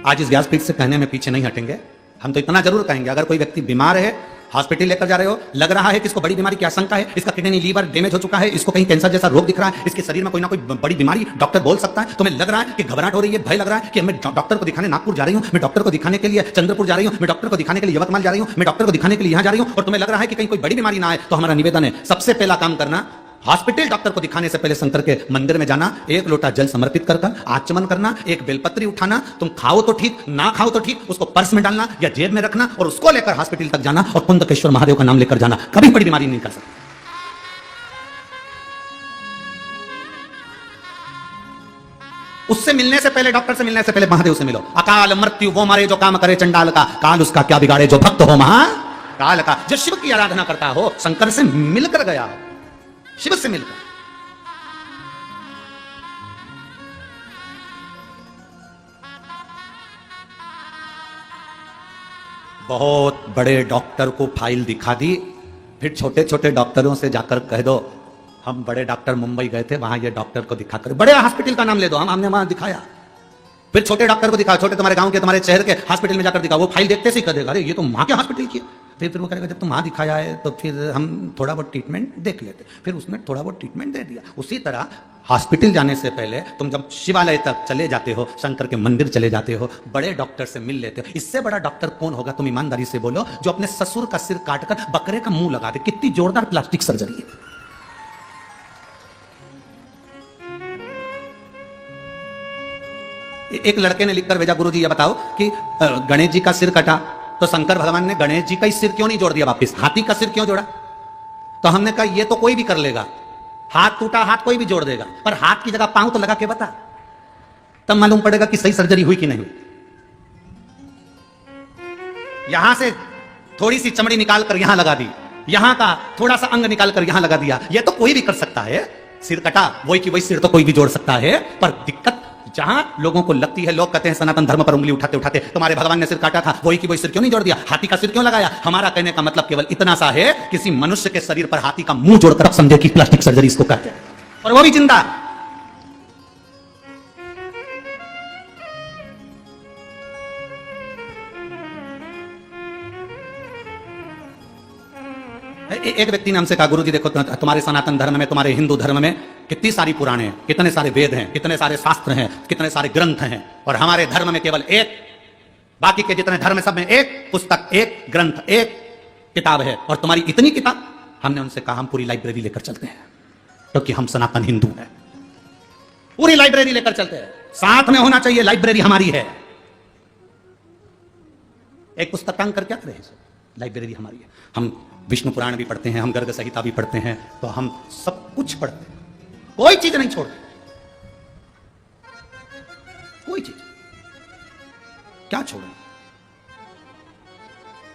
आज इस व्यासपीठ से कहने में पीछे नहीं हटेंगे। हम तो इतना जरूर कहेंगे, अगर कोई व्यक्ति बीमार है, हॉस्पिटल लेकर जा रहे हो, लग रहा है कि इसको बड़ी बीमारी की आशंका है, इसका किडनी लीवर डैमेज हो चुका है, इसको कहीं कैंसर जैसा रोग दिख रहा है, इसके शरीर में कोई ना कोई बड़ी बीमारी डॉक्टर बोल सकता है, तुम्हें लग रहा है कि घबराहट हो रही है, भय लग रहा है कि मैं डॉक्टर को दिखाने नागपुर जा रही हूं, मैं डॉक्टर को दिखाने के लिए चंद्रपुर जा रही हूं, मैं डॉक्टर को दिखाने के लिए यवतमाल जा रही हूं, मैं डॉक्टर को दिखाने के लिए यहां जा रही हूं, और तुम्हें लग रहा है कि कहीं कोई बड़ी बीमारी ना आए, तो हमारा निवेदन है, सबसे पहला काम करना, हॉस्पिटल डॉक्टर को दिखाने से पहले शंकर के मंदिर में जाना, एक लोटा जल समर्पित कर आचमन करना, एक बेलपत्री उठाना, तुम खाओ तो ठीक, ना खाओ तो ठीक, उसको पर्स में डालना या जेब में रखना और उसको लेकर हॉस्पिटल तक जाना और कुंदकेश्वर महादेव का नाम लेकर जाना। कभी बड़ी बीमारी नहीं कर सकती। उससे मिलने से पहले, डॉक्टर से मिलने से पहले महादेव से मिलो। अकाल मृत्यु वो मारे जो काम करे चंडाल का, काल उसका क्या बिगाड़े जो भक्त हो महाकाल का। जो शिव की आराधना करता हो, शंकर से मिलकर गया हो, शिव से मिलकर। बहुत बड़े डॉक्टर को फाइल दिखा दी, फिर छोटे छोटे डॉक्टरों से जाकर कह दो हम बड़े डॉक्टर मुंबई गए थे, वहां ये डॉक्टर को दिखाकर, बड़े हॉस्पिटल का नाम ले दो, हमने वहां दिखाया। फिर छोटे डॉक्टर को दिखाओ, छोटे तुम्हारे गांव के, तुम्हारे शहर के हॉस्पिटल में जाकर दिखाओ। वो फाइल देखते से ही कह देगा अरे ये तो वहां के हॉस्पिटल की है। फिर वो कहेगा जब तुम वहाँ दिखाया है तो फिर हम थोड़ा बहुत ट्रीटमेंट देख लेते, फिर उसने थोड़ा बहुत ट्रीटमेंट दे दिया। उसी तरह हॉस्पिटल जाने से पहले तुम जब शिवालय तक चले जाते हो, शंकर के मंदिर चले जाते हो, बड़े डॉक्टर से मिल लेते हो। इससे बड़ा डॉक्टर कौन होगा, तुम ईमानदारी से बोलो, जो अपने ससुर का सिर काटकर बकरे का मुंह लगा दे। कितनी जोरदार प्लास्टिक सर्जरी है। एक लड़के ने लिखकर भेजा, गुरुजी ये बताओ कि गणेश जी का सिर कटा तो शंकर भगवान ने गणेश जी का ही सिर क्यों नहीं जोड़ दिया वापस, हाथी का सिर क्यों जोड़ा? तो हमने कहा ये तो कोई भी कर लेगा, हाथ टूटा हाथ कोई भी जोड़ देगा, पर हाथ की जगह पांव तो लगा के बता, तब मालूम पड़ेगा कि सही सर्जरी हुई कि नहीं हुई। यहां से थोड़ी सी चमड़ी निकालकर यहां लगा दी, यहां का थोड़ा सा अंग निकालकर यहां लगा दिया, यह तो कोई भी कर सकता है। सिर कटा वही की वही सिर तो कोई भी जोड़ सकता है, पर दिक्कत जहां लोगों को लगती है, लोग कहते हैं सनातन धर्म पर उंगली उठाते उठाते तुम्हारे भगवान ने सिर काटा था, वही की वही सिर क्यों नहीं जोड़ दिया, हाथी का सिर क्यों लगाया। हमारा कहने का मतलब केवल इतना सा है, किसी मनुष्य के शरीर पर हाथी का मुंह जोड़कर समझे कि प्लास्टिक सर्जरी इसको कहते हैं, और वो भी जिंदा। एक व्यक्ति ने हमसे कहा, गुरुजी देखो तुम्हारे सनातन धर्म में, तुम्हारे हिंदू धर्म में कितनी सारी पुराणे हैं, कितने सारे वेद हैं, कितने सारे शास्त्र हैं, कितने सारे ग्रंथ हैं, और हमारे धर्म में केवल एक, बाकी के जितने धर्म है सब में एक पुस्तक, एक ग्रंथ, एक किताब है, और तुम्हारी इतनी किताब। हमने उनसे कहा हम पूरी लाइब्रेरी लेकर चलते हैं, क्योंकि हम सनातन हिंदू हैं, पूरी लाइब्रेरी लेकर चलते हैं, साथ में होना चाहिए, लाइब्रेरी हमारी है। एक पुस्तक टांग कर क्या करें, लाइब्रेरी हमारी है। हम विष्णु पुराण भी पढ़ते हैं, हम गर्ग संहिता भी पढ़ते हैं, तो हम सब कुछ पढ़ते हैं, कोई चीज नहीं छोड़ते, कोई चीज क्या छोड़े।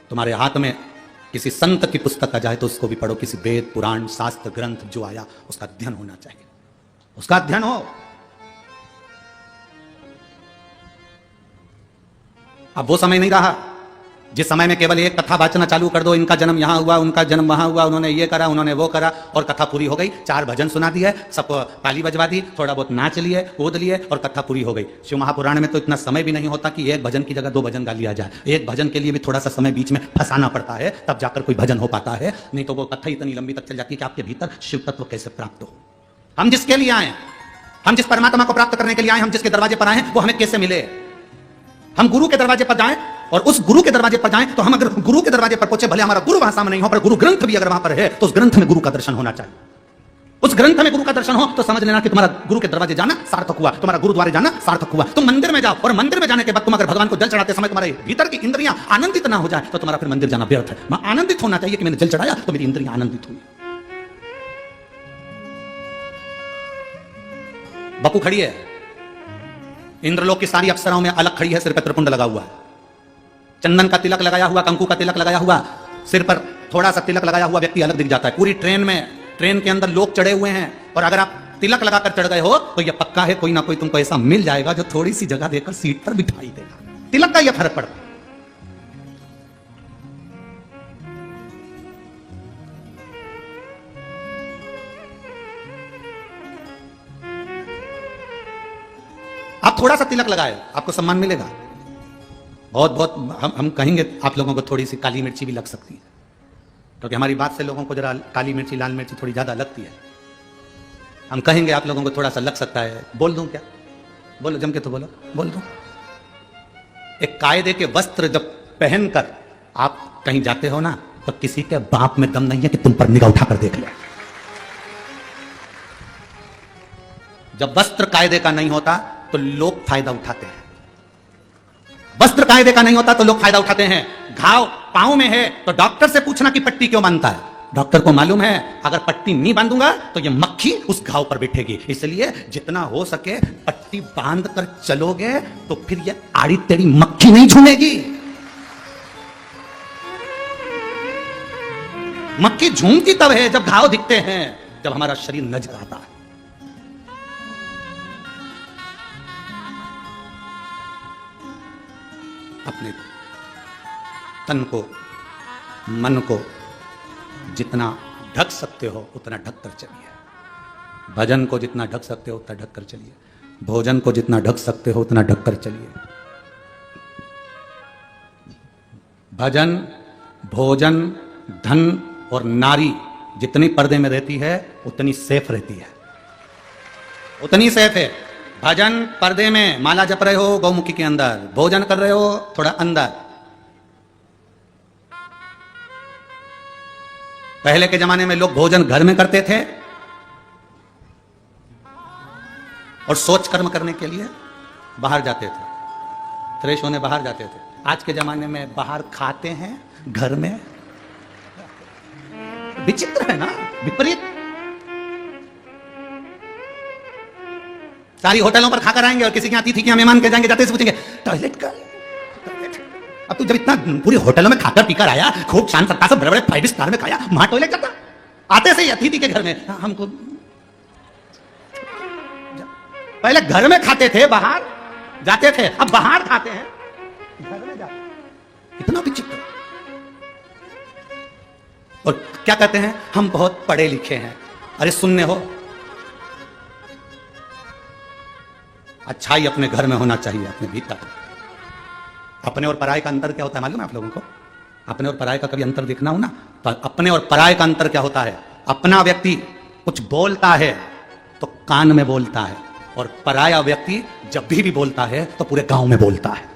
तुम्हारे हाथ में किसी संत की पुस्तक आ जाए तो उसको भी पढ़ो, किसी वेद पुराण शास्त्र ग्रंथ जो आया उसका अध्ययन होना चाहिए, उसका अध्ययन हो। अब वो समय नहीं रहा जिस समय में केवल एक कथा वाचना चालू कर दो, इनका जन्म यहां हुआ, उनका जन्म वहां हुआ, उन्होंने ये करा, उन्होंने वो करा, और कथा पूरी हो गई। 4 भजन सुना दिए, सब ताली बजवा दी, थोड़ा बहुत नाच लिए, कूद लिए, और कथा पूरी हो गई। शिव महापुराण में तो इतना समय भी नहीं होता कि एक भजन की जगह 2 भजन गा लिया जाए, एक भजन के लिए भी थोड़ा सा समय बीच में फंसाना पड़ता है, तब जाकर कोई भजन हो पाता है, नहीं तो वो कथा इतनी लंबी तक चल जाती है कि आपके भीतर शिव तत्व कैसे प्राप्त हो। हम जिसके लिए आए, हम जिस परमात्मा को प्राप्त करने के लिए आए, हम जिसके दरवाजे पर आए, वो हमें कैसे मिले। हम गुरु के दरवाजे पर जाएं, और उस गुरु के दरवाजे पर जाएं, तो हम अगर गुरु के दरवाजे पर पहुंचे, भले हमारा गुरु वहां सामने नहीं हो, पर गुरु ग्रंथ भी अगर वहां पर है, तो उस ग्रंथ में गुरु का दर्शन होना चाहिए। उस ग्रंथ में गुरु का दर्शन हो तो समझ लेना कि तुम्हारा गुरु के दरवाजे जाना सार्थक हुआ, तुम्हारा गुरुद्वारे जाना सार्थक हुआ। तुम मंदिर में जाओ, और मंदिर में जाने के बाद तुम अगर भगवान को जल चढ़ाते समय तुम्हारे भीतर की इंद्रियां आनंदित ना हो जाए, तो तुम्हारा फिर मंदिर जाना व्यर्थ है। मैं आनंदित होना चाहिए कि मैंने जल चढ़ाया तो मेरी इंद्रियां आनंदित हुई। बपू खड़ी है, इंद्रलोक की सारी अप्सराओं में अलग खड़ी है, सिर पर त्रिपुंड लगा हुआ है, चंदन का तिलक लगाया हुआ, कंकु का तिलक लगाया हुआ, सिर पर थोड़ा सा तिलक लगाया हुआ व्यक्ति अलग दिख जाता है। पूरी ट्रेन में, ट्रेन के अंदर लोग चढ़े हुए हैं, और अगर आप तिलक लगाकर चढ़ गए हो तो यह पक्का है कोई ना कोई तुमको ऐसा मिल जाएगा जो थोड़ी सी जगह देकर सीट पर बिठाई देगा। तिलक का यह फर्क पड़ता है। आप थोड़ा सा तिलक लगाए, आपको सम्मान मिलेगा। बहुत बहुत हम कहेंगे आप लोगों को थोड़ी सी काली मिर्ची भी लग सकती है, क्योंकि हमारी बात से लोगों को जरा काली मिर्ची लाल मिर्ची थोड़ी ज्यादा लगती है। हम कहेंगे आप लोगों को थोड़ा सा लग सकता है। बोल दूं क्या? बोलो, जम के तो बोलो, बोल दूं। एक कायदे के वस्त्र जब पहनकर आप कहीं जाते हो ना, तो किसी के बाप में दम नहीं है कि तुम पर निगाह उठाकर देख ले। जब वस्त्र कायदे का नहीं होता तो लोग फायदा उठाते हैं, वस्त्र कायदे का नहीं होता तो लोग फायदा उठाते हैं। घाव पांव में है तो डॉक्टर से पूछना कि पट्टी क्यों बांधता है। डॉक्टर को मालूम है अगर पट्टी नहीं बांधूंगा तो ये मक्खी उस घाव पर बैठेगी, इसलिए जितना हो सके पट्टी बांध कर चलोगे तो फिर ये आड़ी टेढ़ी मक्खी नहीं झूमेगी। मक्खी झूमती तब है जब घाव दिखते हैं, जब हमारा शरीर नजर आता है। अपने तन को, मन को जितना ढक सकते हो उतना ढक कर चलिए। भजन को जितना ढक सकते हो उतना ढक कर चलिए। भोजन को जितना ढक सकते हो उतना ढक कर चलिए। भजन, भोजन, धन और नारी जितनी पर्दे में रहती है उतनी सेफ रहती है, उतनी सेफ है। भजन पर्दे में, माला जप रहे हो गौमुखी के अंदर, भोजन कर रहे हो थोड़ा अंदर। पहले के जमाने में लोग भोजन घर में करते थे और सोच कर्म करने के लिए बाहर जाते थे, फ्रेश होने बाहर जाते थे। आज के जमाने में बाहर खाते हैं, घर में। विचित्र है ना, विपरीत। सारी होटलों पर खाकर आएंगे और किसी के यहाँ अतिथि के यहाँ मेहमान के जाएंगे, जाते से पूछेंगे टॉयलेट का। अब तू जब इतना पूरी होटलों में खाकर पीकर आया, खूब शान सत्ता से बड़े बड़े 5 स्टार में खाया, वहां टॉयलेट जाता? आते से ही अतिथि के घर में हमको, पहले घर में खाते थे, बाहर जाते थे, अब बाहर खाते हैं, घर में जाते हैं। इतना विचित्र। और क्या कहते हैं, हम बहुत पढ़े लिखे हैं। अरे सुनने हो, अच्छाई अपने घर में होना चाहिए, अपने भीतर। अपने और पराये का अंतर क्या होता है मालूम है आप लोगों को? अपने और पराये का कभी अंतर देखना हो ना, तो अपने और पराये का अंतर क्या होता है? अपना व्यक्ति कुछ बोलता है तो कान में बोलता है, और पराया व्यक्ति जब भी बोलता है तो पूरे गांव में बोलता है।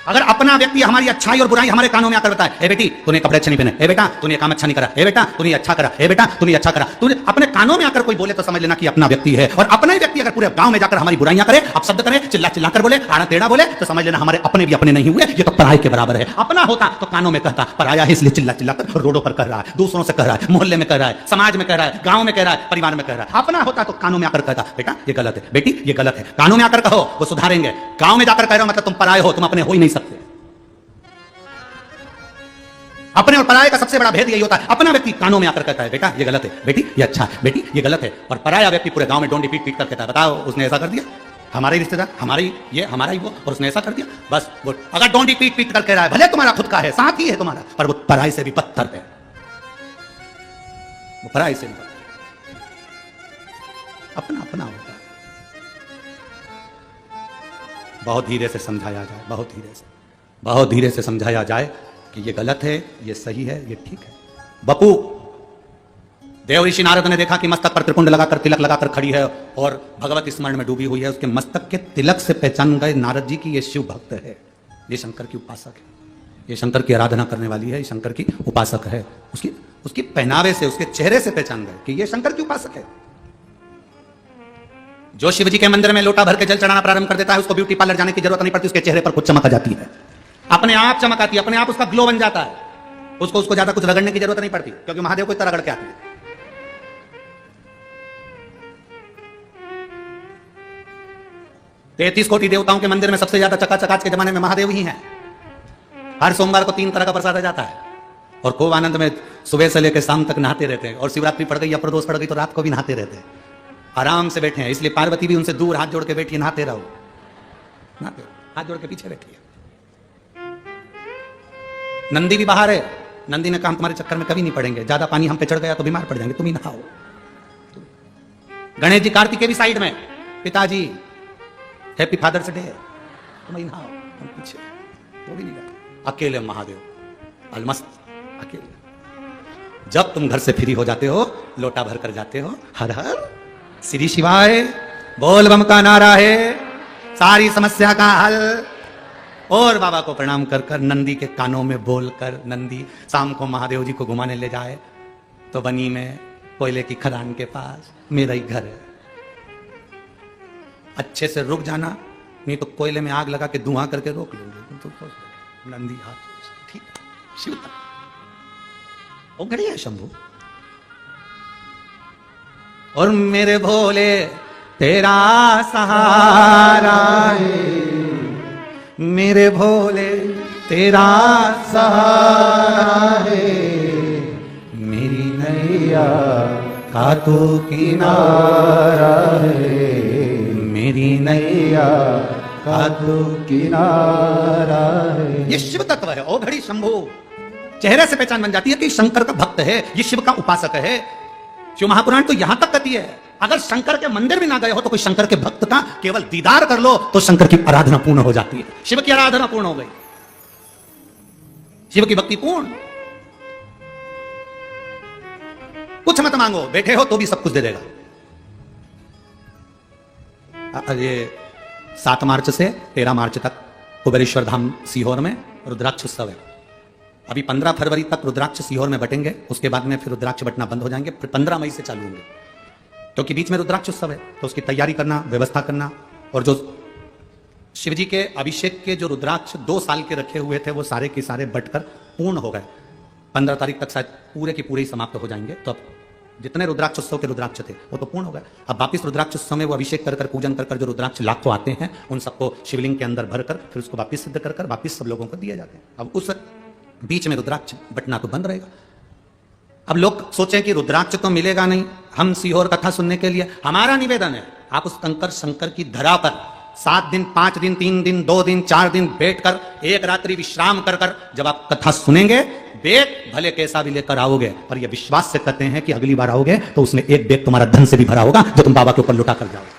अगर अपना व्यक्ति हमारी अच्छाई और बुराई हमारे कानों में आकर बताए, ए बेटी तूने कपड़े अच्छे नहीं पहने, ए बेटा तूने काम अच्छा नहीं करा, ए बेटा तूने अच्छा करा, ए बेटा तूने अच्छा करा, तूने अपने कानों में आकर कोई बोले तो समझ लेना कि अपना व्यक्ति है। और अपना ही व्यक्ति अगर पूरे गांव में जाकर हमारी बुराइयां करे, अपशब्द करे, चिल्ला चिल्ला कर बोले, आड़ा टेढ़ा बोले, तो समझ लेना हमारे अपने भी अपने नहीं हुए, ये तो पराये के बराबर है। अपना होता तो कानों में कहता, पराया है इसलिए चिल्ला चिल्ला कर रोडों पर कह रहा है, दूसरों से कह रहा है, मोहल्ले में कह रहा है, समाज में कह रहा है, गांव में कह रहा है, परिवार में कह रहा है। अपना होता तो कानों में आकर कहता, बेटा ये गलत है, बेटी ये गलत है। कानों में आकर कहो, वो सुधारेंगे। गांव में जाकर कह रहे हो मतलब तुम पराये हो, तुम अपने हो ही नहीं सकते। अपने और पराये का सबसे बड़ा भेद यही होता है, अपना व्यक्ति कानों में आकर कहता है, बेटा ये गलत है, बेटी ये अच्छा है, बेटी ये गलत है। और पराया व्यक्ति पूरे गांव में डोंडी पीट पीट कर कहता है, बताओ उसने ऐसा कर दिया, हमारे रिश्तेदार, हमारी ये, हमारा ही वो, और उसने ऐसा कर दिया। बस वो अगर डोंडी पीट पीट कर कह रहा है, भले तुम्हारा खुद का है, साथ ही है तुम्हारा, पर वो पराये से भी पत्थर है, वो पराये से भी पत्थर। अपना अपना होता है। बहुत धीरे से समझाया जाए, बहुत धीरे से समझाया जाए कि ये गलत है, ये सही है, ये ठीक है। बपू, देव ऋषि नारद ने देखा कि मस्तक पर त्रिपुंड लगाकर, तिलक लगाकर खड़ी है और भगवत स्मरण में डूबी हुई है। उसके मस्तक के तिलक से पहचान गए नारद जी की ये शिव भक्त है, ये शंकर की उपासक है, ये शंकर की आराधना करने वाली है, ये शंकर की उपासक है। उसकी पहनावे से, उसके चेहरे से पहचान गए कि ये शंकर की उपासक है। जो शिव जी के मंदिर में लोटा भर के जल चढ़ाना प्रारंभ कर देता है, उसको ब्यूटी पार्लर जाने की जरूरत नहीं पड़ती, उसके चेहरे पर कुछ चमक आ जाती है, अपने आप चमक आती है, अपने आप उसका ग्लो बन जाता है। उसको ज्यादा कुछ रगड़ने की जरूरत नहीं पड़ती, क्योंकि महादेव को इतना रगड़ के आती है। 33 कोटि देवताओं के मंदिर में सबसे ज्यादा चकाचक आज के जमाने में महादेव ही हैं। हर सोमवार को 3 तरह का प्रसाद आ जाता है, और खूब आनंद में सुबह से लेकर शाम तक नहाते रहते हैं। और शिवरात्रि पड़ गई या प्रदोष पड़ गई तो रात को भी नहाते रहते हैं, आराम से बैठे हैं। इसलिए पार्वती भी उनसे दूर हाथ जोड़ के बैठी, नहाते रहो, नहाते रहो, हाथ जोड़ के पीछे बैठी है। नंदी भी बाहर है, नंदी ने कहा हम तुम्हारे चक्कर में कभी नहीं पड़ेंगे, ज्यादा पानी हम पे चढ़ गया तो बीमार पड़ जाएंगे, तुम ही नहाओ। गणेश जी कार्तिकेय भी साइड में, पिताजी हैप्पी फादर्स डे, तुम ही नहाओ, हम पीछे, वो भी नहीं जाता। अकेले महादेव अलमस्त, अकेले। जब तुम घर से फ्री हो जाते हो, लोटा भर कर जाते हो, हर हर श्री शिवाय बोल बम का नारा है, सारी समस्या का हल। और बाबा को प्रणाम कर कर नंदी के कानों में बोलकर, नंदी शाम को महादेव जी को घुमाने ले जाए तो बनी में कोयले की खदान के पास मेरा ही घर है, अच्छे से रुक जाना, नहीं तो कोयले में आग लगा के धुआं करके रोक लोगे। तो नंदी हाथ, ठीक शिव वो घड़ी है शंभू। और मेरे भोले तेरा सहारा है, मेरे भोले तेरा सहारा है, मेरी नैया का तो किनारा है, मेरी नैया का तो किनारा है। ये शिव तत्व है। ओ घड़ी शंभू, चेहरे से पहचान बन जाती है कि शंकर का भक्त है, ये शिव का उपासक है। शिव महापुराण तो यहां तक कहती है, अगर शंकर के मंदिर भी ना गए हो तो कोई शंकर के भक्त का केवल दीदार कर लो तो शंकर की आराधना पूर्ण हो जाती है, शिव की आराधना पूर्ण हो गई। शिव की भक्ति पूर्ण। कुछ मत मांगो, बैठे हो तो भी सब कुछ दे देगा। ये 7 मार्च से 13 मार्च तक कुबेरेश्वर धाम सीहोर में रुद्राक्ष उत्सव है। अभी 15 फरवरी तक रुद्राक्ष सीहोर में बटेंगे, उसके बाद में फिर रुद्राक्ष बटना बंद हो जाएंगे, फिर 15 मई से चालू होंगे, क्योंकि बीच में रुद्राक्ष उत्सव है, तो उसकी तैयारी करना, व्यवस्था करना। और जो शिवजी के अभिषेक के जो रुद्राक्ष 2 साल के रखे हुए थे वो सारे के सारे बटकर पूर्ण हो गए। 15 तारीख तक शायद पूरे के पूरे ही समाप्त हो जाएंगे। तो अब जितने रुद्राक्ष उत्सव के रुद्राक्ष थे वो तो पूर्ण हो गए। अब वापिस रुद्राक्ष उत्सव में वो अभिषेक कर पूजन कर जो रुद्राक्ष लाखों आते हैं उन सबको शिवलिंग के अंदर भरकर फिर उसको वापिस सिद्ध कर वापिस सब लोगों को दिए जाते हैं। अब उस बीच में रुद्राक्ष बटना तो बंद रहेगा। अब लोग सोचें कि रुद्राक्ष तो मिलेगा नहीं, हम सीहोर कथा सुनने के लिए, हमारा निवेदन है आप उस कंकर शंकर की धरा पर 7 दिन 5 दिन 3 दिन 2 दिन 4 दिन बैठकर एक रात्रि विश्राम कर जब आप कथा सुनेंगे, बैग भले कैसा भी लेकर आओगे, पर यह विश्वास से कहते हैं कि अगली बार आओगे तो उसमें एक बैग तुम्हारा धन से भी भरा होगा जो तुम बाबा के ऊपर लुटा कर जाओगे।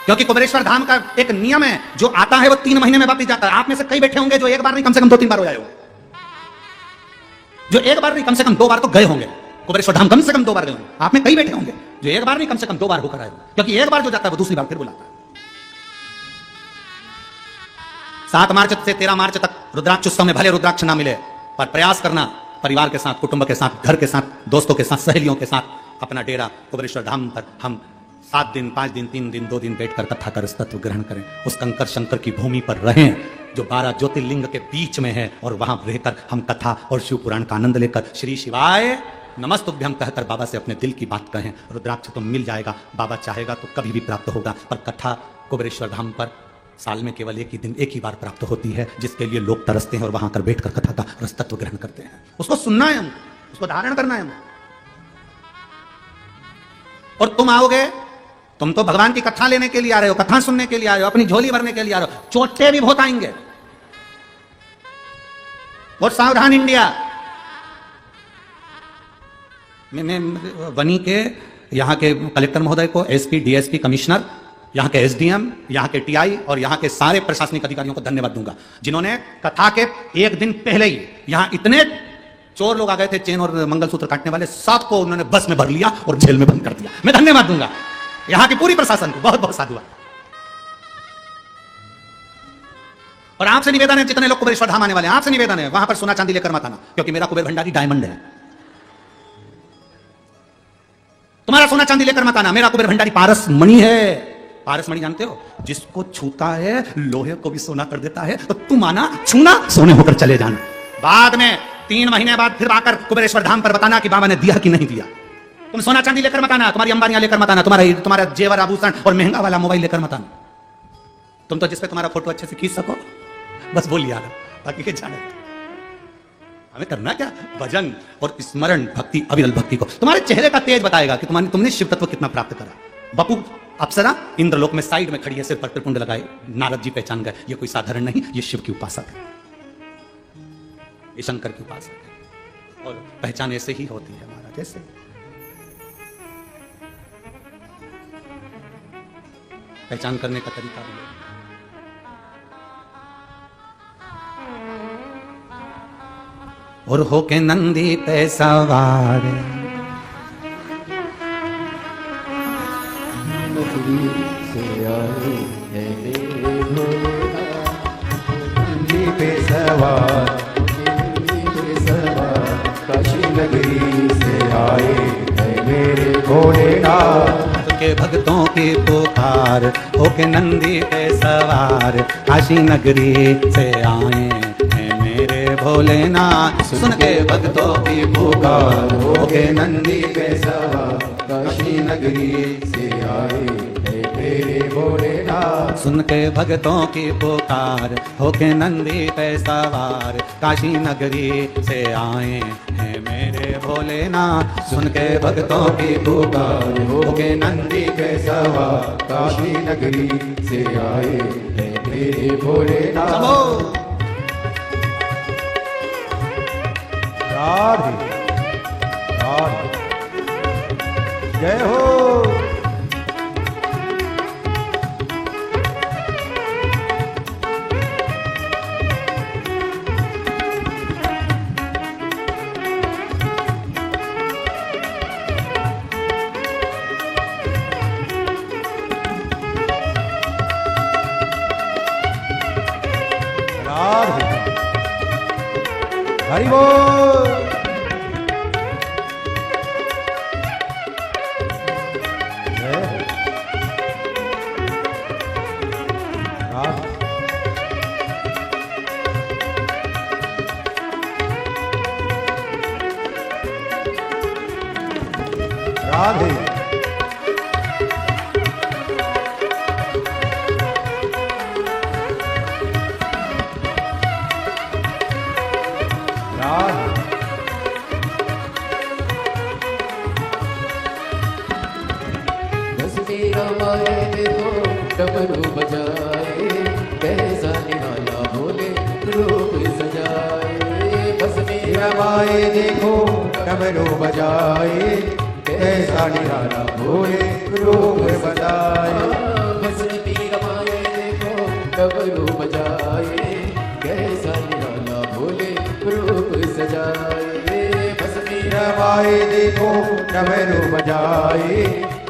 क्योंकि कुबेरेश्वर धाम का एक नियम है, जो आता है वो 3 महीने में वापिस जाता है। आप में से कई बैठे होंगे जो एक बार नहीं कम से कम 2-3 बार हो जाए होंगे, जो एक बार नहीं कम से कम 2 बार तो गए होंगे कुबेरेश्वर धाम, कम से कम 2 बार गए होंगे। आप में कई बैठे होंगे जो एक बार नहीं कम से कम 2 बार होकर आए होंगे, क्योंकि एक बार जो जाता है वो दूसरी बार फिर बुलाता है। 7 मार्च से 13 मार्च तक रुद्राक्ष उत्सव में भले रुद्राक्ष ना मिले, पर प्रयास करना परिवार के साथ, कुटुंब के साथ, घर के साथ, दोस्तों के साथ, सहेलियों के साथ अपना डेरा कुबेरेश्वर धाम पर हम 7 दिन 5 दिन 3 दिन 2 दिन बैठकर कथा कर तत्व ग्रहण करें। उस कंकर शंकर की भूमि पर रहें जो 12 ज्योतिर्लिंग के बीच में है, और वहां रहकर हम कथा और शिव पुराण का आनंद लेकर श्री शिवाय नमस्तुभ्यं कहकर बाबा से अपने दिल की बात कहें। रुद्राक्ष तो मिल जाएगा, बाबा चाहेगा तो कभी भी प्राप्त होगा, पर कथा कुबेरेश्वर धाम पर साल में केवल एक ही दिन एक ही बार प्राप्त होती है, जिसके लिए लोग तरसते हैं और वहां कर बैठकर कथा का रसतत्व ग्रहण करते हैं। उसको सुनना है हमको, उसको धारण करना है हमको। और तुम आओगे, तुम तो भगवान की कथा लेने के लिए आ रहे हो, कथा सुनने के लिए आ रहे हो, अपनी झोली भरने के लिए आ रहे हो, चोटे भी बहुत आएंगे। और सावधान इंडिया मैं वनी के यहाँ के कलेक्टर महोदय को, एसपी डीएसपी कमिश्नर, यहाँ के एसडीएम, यहाँ के टीआई और यहाँ के सारे प्रशासनिक अधिकारियों को धन्यवाद दूंगा, जिन्होंने कथा के 1 दिन पहले ही यहाँ इतने चोर लोग आ गए थे चेन और मंगलसूत्र काटने वाले, 7 को उन्होंने बस में भर लिया और जेल में बंद कर दिया। मैं धन्यवाद दूंगा यहाँ की पूरी प्रशासन को, बहुत बहुत साधुवाद। और आपसे निवेदन है, जितने लोग कुबेरेश्वर धाम आने वाले हैं, आपसे निवेदन है वहां पर सोना चांदी लेकर मत आना, क्योंकि मेरा कुबेर भंडारी डायमंड है। तुम्हारा सोना चांदी लेकर मत आना, मेरा कुबेर भंडारी पारस मणि है। पारस मणि जानते हो, जिसको छूता है लोहे को भी सोना कर देता है। तो तुम आना, छूना, सोने होकर चले जाना। बाद में 3 महीने बाद फिर आकर कुबेरेश्वर धाम पर बताना कि बाबा ने दिया कि नहीं दिया। तुम सोना चांदी लेकर मत आना, तुम्हारी अंबानियां लेकर मत आना, तुम्हारा जेवर आभूषण और महंगा वाला मोबाइल लेकर मत आना। तुम तो जिसपे तुम्हारा फोटो अच्छे से खींच सको बस वो लिया, बाकी के जाने। हमें करना क्या, भजन और स्मरण, भक्ति, अविरल भक्ति को। तुम्हारे चेहरे का तेज बताएगा कि तुमने शिव तत्व कितना प्राप्त करा। बपू अप्सरा इंद्रलोक में साइड में खड़ी है, सिर पर त्रिपुंड लगाए, नारद जी पहचान गए ये कोई साधारण नहीं, ये शिव की उपासक है, ये शंकर की उपासक है। और पहचान ऐसे ही होती है हमारा, कैसे पहचान करने का तरीका भी है। और होके नंदी पे सवार
से आए है मेरे नंदी पे सवार, काशी नगरी से आए है मेरे भोलेनाथ
के भक्तों की पुकार। होके नंदी पे सवार काशी नगरी से आए हैं मेरे भोलेनाथ। सुन के भक्तों की पुकार,
होके नंदी पे सवार काशी नगरी से आए है मेरे भोलेनाथ।
सुन के भक्तों की पुकार, होके नंदी पे सवार काशी नगरी से आए हैं मेरे भोलेनाथ। सुन के भक्तों की पुकार,
होके नंदी पे सवार काशी नगरी से आए है मेरे भोलेनाथ। राधे राधे जय हो। हरि बोल। राधे
डमरू बजाए कैसा निराला भोले रूप सजाए। बस मेरा
रमाए देखो डमरू बजाए कैसा निराला भोले रूप बजाए।
बस मेरा माए देखो डमरू बजाए कैसा निराला भोले रूप सजाए। बस मेरा
रमाए देखो डमरू बजाए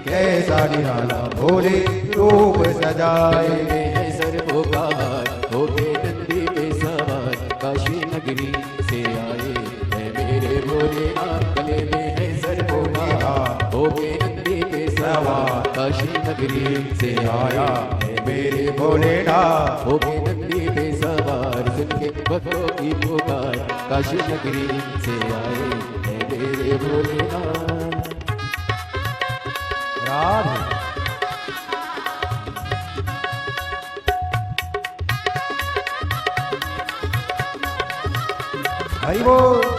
कैसा निराला भोले रूप सजाए।
है सर्वोपहार होके नंदी पे सवार काशी नगरी से आए है मेरे भोलेनाथ। गले में है सर्वोपहार होके नंदी पे सवार काशी नगरी से आया है
मेरे भोलेनाथ।
होके नंदी पे सवार सुन के भक्तों की पुकार काशी नगरी से आए है मेरे भोलेनाथ।
राधे हरि बोल।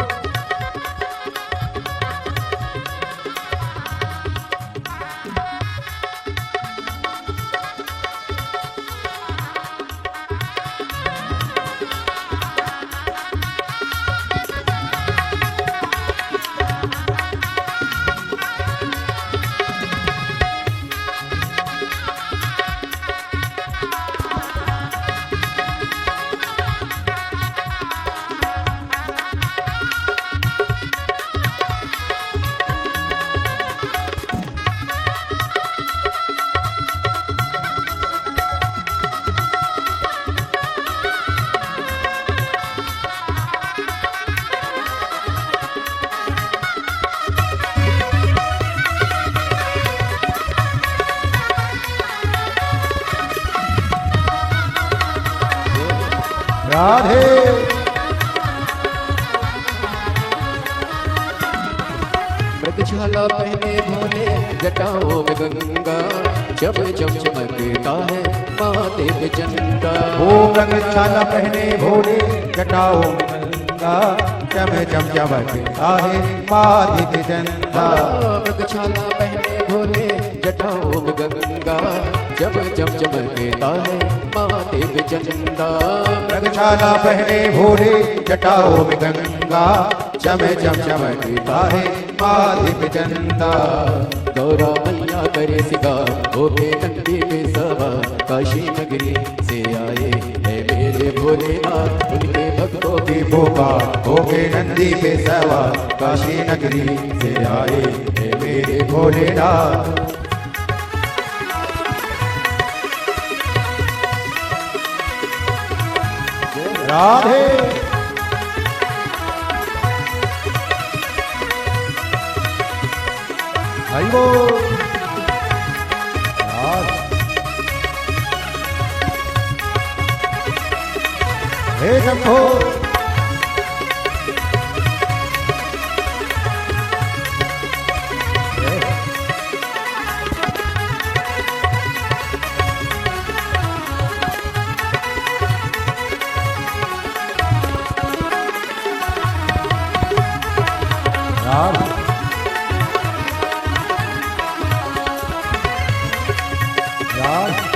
राधे
मृगशाला पहने भोले जटाओं में गंगा जब जब चमकता है माथे पे चंदा।
ओ रंगशाला पहने भोले जटाओं में गंगा चम चम चमकता है माथे पे चंदा।
मृगशाला पहने भोले जटाओं में गंगा जब जब चमकता है माथे पे चंदा।
रंगशाला पहने भोले जटाओं में गंगा चम चम चमकता है माथे पे चंदा।
गौरा मैया करे सिगार होके नंदी पे सवार काशी नगरी से आए है मेरे भोलेनाथ। उनके भक्तों
की पुकार होके नंदी पे सवार काशी नगरी से आए हे मेरे भोलेनाथ। राधे हरि बोल। राधे हे शंभो राधे राधे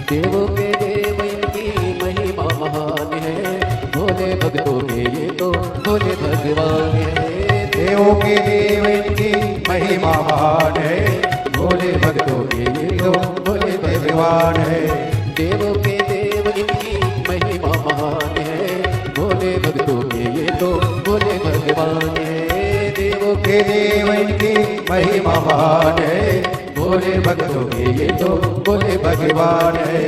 देवों के देव इनकी महिमा महान है, भोले भक्तों के ये तो भोले भगवान है।
देवों के देव इनकी महिमा महान है, भोले भक्तों के ये तो भोले भगवान है।
देवों के देव इनकी महिमा महान है, भोले भक्तों के ये तो भोले भगवान है।
देवों के देव इनकी महिमा महान है, भोले भक्तों के ये तो भोले भगवान है।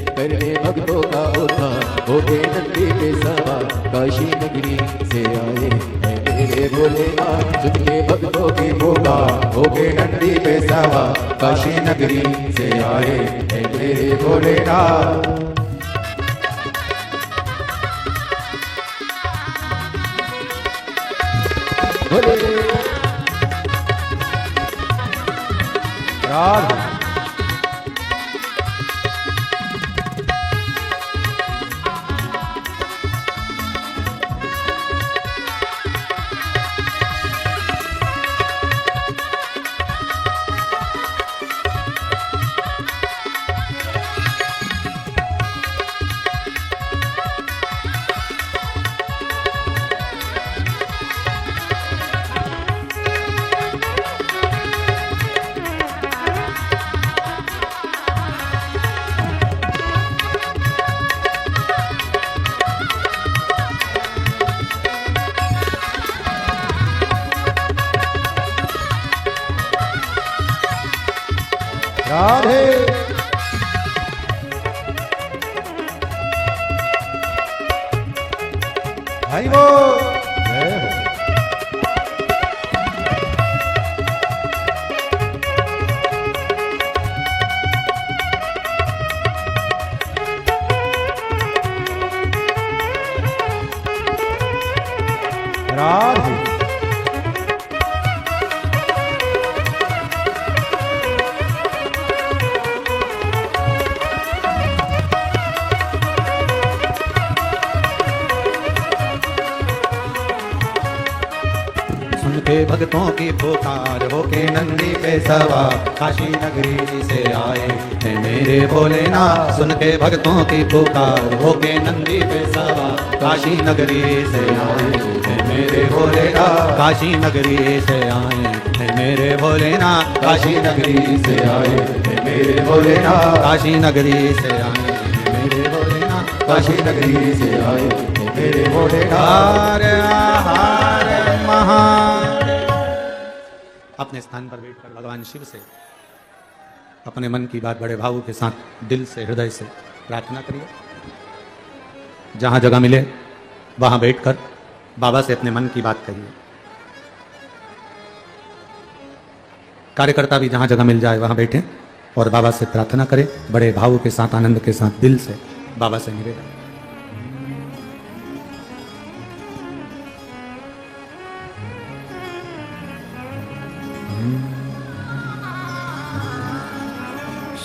करने भक्तों का उद्धार होके नंदी पे सवार, काशी नगरी से आए हैं मेरे भोलेनाथ। सुन के भक्तों की पुकार
होके नंदी पे सवार, काशी नगरी से आए हैं मेरे भोलेनाथ।
भोले
राधे राधे भाई वो जय हो। राधे
सुन के भक्तों की पुकार होके नंदी पे सवार, काशी नगरी से आए हैं मेरे भोलेनाथ। सुन के भक्तों की पुकार होके नंदी पे सवार, काशी नगरी से आए हैं मेरे भोलेनाथ। काशी नगरी से आए हैं मेरे भोलेनाथ। काशी नगरी से आए हैं मेरे भोलेनाथ। काशी नगरी से आए हैं मेरे भोलेनाथ। काशी नगरी से आए हैं मेरे भोलेनाथ। आहार महान अपने स्थान पर बैठकर भगवान शिव से अपने मन की बात बड़े भावों के साथ दिल से हृदय से प्रार्थना करिए। जहां जगह मिले वहां बैठकर बाबा से अपने मन की बात कहिए। कार्यकर्ता भी जहां जगह मिल जाए वहां बैठे और बाबा से प्रार्थना करें, बड़े भावों के साथ आनंद के साथ दिल से बाबा से निवेदन।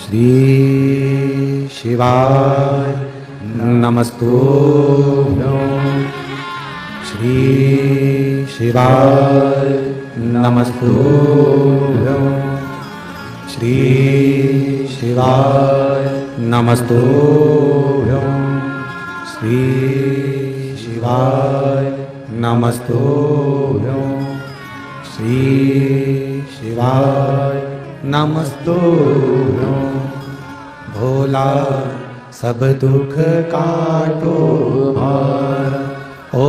श्री शिवाय नमस्तुभ्यं। श्री शिवाय नमस्तुभ्यं। श्री शिवाय नमस्तुभ्यं। श्री शिवाय नमस्तुभ्यं। श्री शिवाय नमस्तुभ्यं। भोला सब दुख काटो मारा, ओ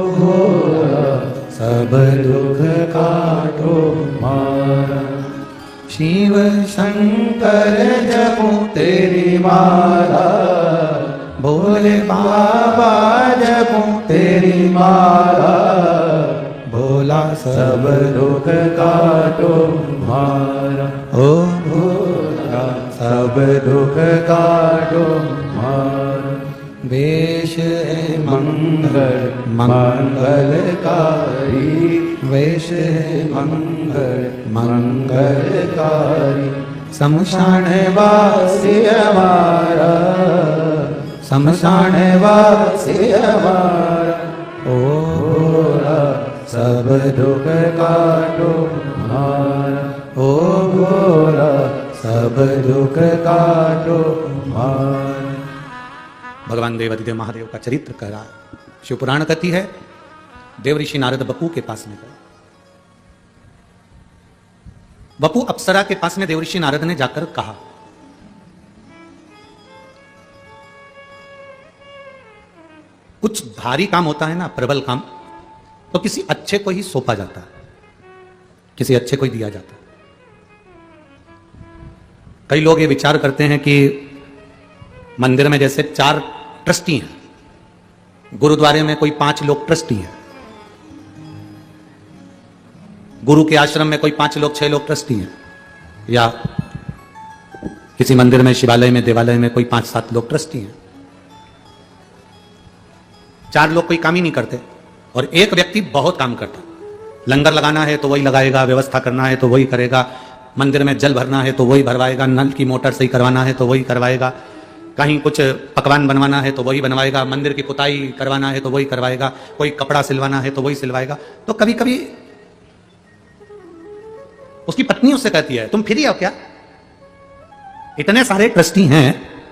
भोला सब दुख काटो मारा। शिव शंकर जपो तेरी माला, भोले बाबा जपो तेरी माला। भोला सब दुख काटो मारा, ओ भोला सब दुख काटो मारा। वेश है मंगल मंगलकारी, वेश है मंगल मंगलकारी। शमशान वासी हमारा, शमशान वासी हमारा। ओ भोला सब दुख काटो मारा, ओ भोला
सब दुख काटो मान।
भगवान देव अधिदेव महादेव का चरित्र कह रहा है। शिव पुराण कहती है देव ऋषि नारद बपू के पास में गए। बपू अप्सरा के पास में देव ऋषि नारद ने जाकर कहा, कुछ भारी काम होता है ना, प्रबल काम, तो किसी अच्छे को ही सौंपा जाता है, किसी अच्छे को ही दिया जाता है। कई लोग ये विचार करते हैं कि मंदिर में जैसे 4 ट्रस्टी हैं, गुरुद्वारे में कोई 5 लोग ट्रस्टी हैं, गुरु के आश्रम में कोई 5 लोग 6 लोग ट्रस्टी हैं, या किसी मंदिर में, शिवालय में, देवालय में कोई 5-7 लोग ट्रस्टी हैं। 4 लोग कोई काम ही नहीं करते और एक व्यक्ति बहुत काम करता। लंगर लगाना है तो वही लगाएगा, व्यवस्था करना है तो वही करेगा, मंदिर में जल भरना है तो वही भरवाएगा, नल की मोटर सही करवाना है तो वही करवाएगा, कहीं कुछ पकवान बनवाना है तो वही बनवाएगा, मंदिर की पुताई करवाना है तो वही करवाएगा, कोई कपड़ा सिलवाना है तो वही सिलवाएगा। तो कभी कभी उसकी पत्नी उससे कहती है, तुम फ्री हो क्या? इतने सारे ट्रस्टी हैं,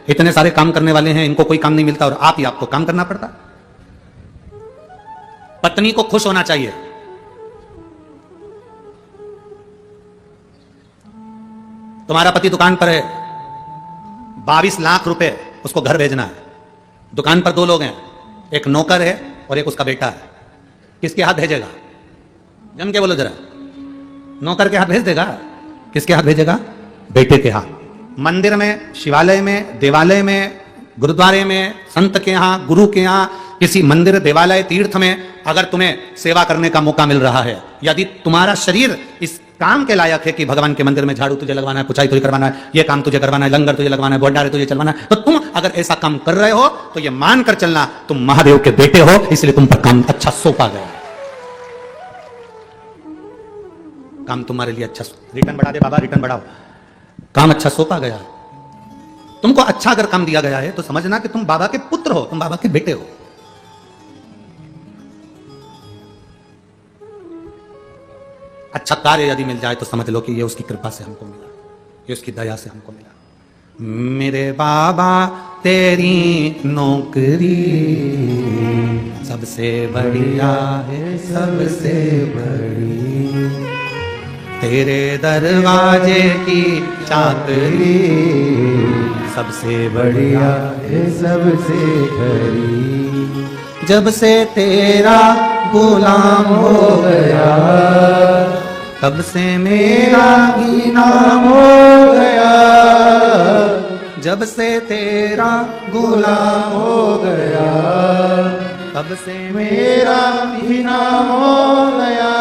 इतने सारे काम करने वाले हैं, इनको कोई काम नहीं मिलता और आप ही आपको काम करना पड़ता। पत्नी को खुश होना चाहिए। तुम्हारा पति दुकान पर है, 22 लाख रुपए उसको घर भेजना है। दुकान पर 2 लोग हैं, एक नौकर है और एक उसका बेटा है। किसके हाथ भेजेगा? जम के बोलो जरा। नौकर के हाथ भेज देगा? किसके हाथ भेजेगा? बेटे के हाथ। मंदिर में, शिवालय में, देवालय में, गुरुद्वारे में, संत के यहां, गुरु के यहां, किसी मंदिर, देवालय, तीर्थ में अगर तुम्हें सेवा करने का मौका मिल रहा है, यदि तुम्हारा शरीर इस काम के लायक है कि भगवान के मंदिर में झाड़ू तुझे लगवाना है, पुछाई तुझे करवाना है, ये काम तुझे करवाना है, लंगर तुझे लगवाना है, भंडारे तुझे चलवाना है, तो तुम अगर ऐसा काम कर रहे हो तो ये मानकर चलना तुम महादेव के बेटे हो, इसलिए तुम पर काम अच्छा सौंपा गया। काम तुम्हारे लिए अच्छा, रिटर्न बढ़ा दे बाबा, रिटर्न बढ़ाओ। काम अच्छा सौंपा गया। तुमको अच्छा अगर काम दिया गया है तो समझना कि तुम बाबा के पुत्र हो, तुम बाबा के बेटे हो। अच्छा कार्य यदि मिल जाए तो समझ लो कि ये उसकी कृपा से हमको मिला, ये उसकी दया से हमको मिला। मेरे बाबा तेरी नौकरी सबसे बढ़िया है, सबसे बड़ी, तेरे दरवाजे की चाकरी सबसे बढ़िया
है, सबसे बड़ी।
जब से तेरा गुलाम हो गया, तब से मेरा भी नाम हो गया। जब से तेरा गुलाम हो गया, तब से मेरा भी नाम हो गया।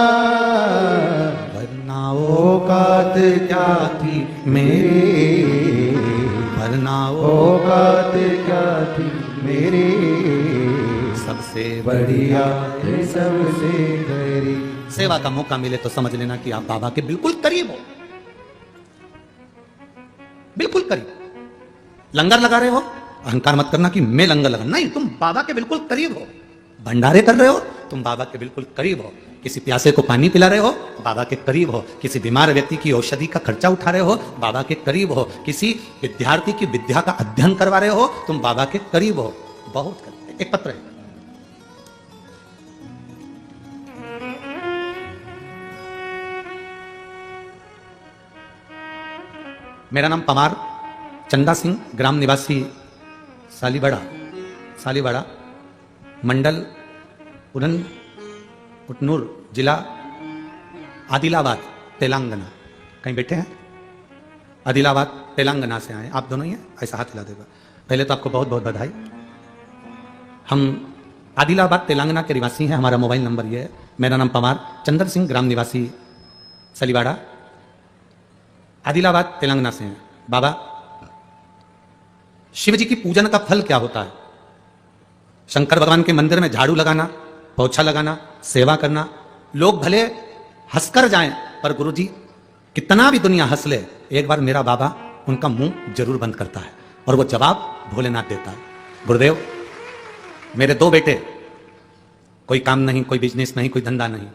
वरना औकात क्या थी मेरी, वरना औकात क्या थी मेरी, सबसे बढ़िया है, सबसे बड़ी। सेवा का मौका मिले तो समझ लेना कि आप बाबा के बिल्कुल करीब हो, बिल्कुल करीब। लंगर लगा रहे हो, अहंकार मत करना कि मैं लंगर लगा, नहीं, तुम बाबा के बिल्कुल करीब हो। भंडारे कर रहे हो, तुम बाबा के बिल्कुल करीब हो। किसी प्यासे को पानी पिला रहे हो, बाबा के करीब हो। किसी बीमार व्यक्ति की औषधि का खर्चा उठा रहे हो, बाबा के करीब हो। किसी विद्यार्थी की विद्या का अध्ययन करवा रहे हो, तुम बाबा के करीब हो, बहुत करीब। एक पत्र है, मेरा नाम पमार चंदा सिंह, ग्राम निवासी सालीवाड़ा, मंडल उटनूर, जिला आदिलाबाद, तेलंगाना। कहीं बैठे हैं? आदिलाबाद, तेलंगाना से आए। आप दोनों ही हैं? ऐसा हाथ हिला देगा। पहले तो आपको बहुत बहुत बधाई। हम आदिलाबाद, तेलंगाना के निवासी हैं। हमारा मोबाइल नंबर ये है। मेरा नाम पमार चंद्र सिंह, ग्राम निवासी सालीवाड़ा, आदिलाबाद, तेलंगाना से हैं। बाबा, शिव जी की पूजन का फल क्या होता है? शंकर भगवान के मंदिर में झाड़ू लगाना, पोछा लगाना, सेवा करना। लोग भले हंसकर जाएं, पर गुरुजी कितना भी दुनिया हंस ले, एक बार मेरा बाबा उनका मुंह जरूर बंद करता है और वो जवाब भोलेनाथ देता है। गुरुदेव, मेरे 2 बेटे, कोई काम नहीं, कोई बिजनेस नहीं, कोई धंधा नहीं।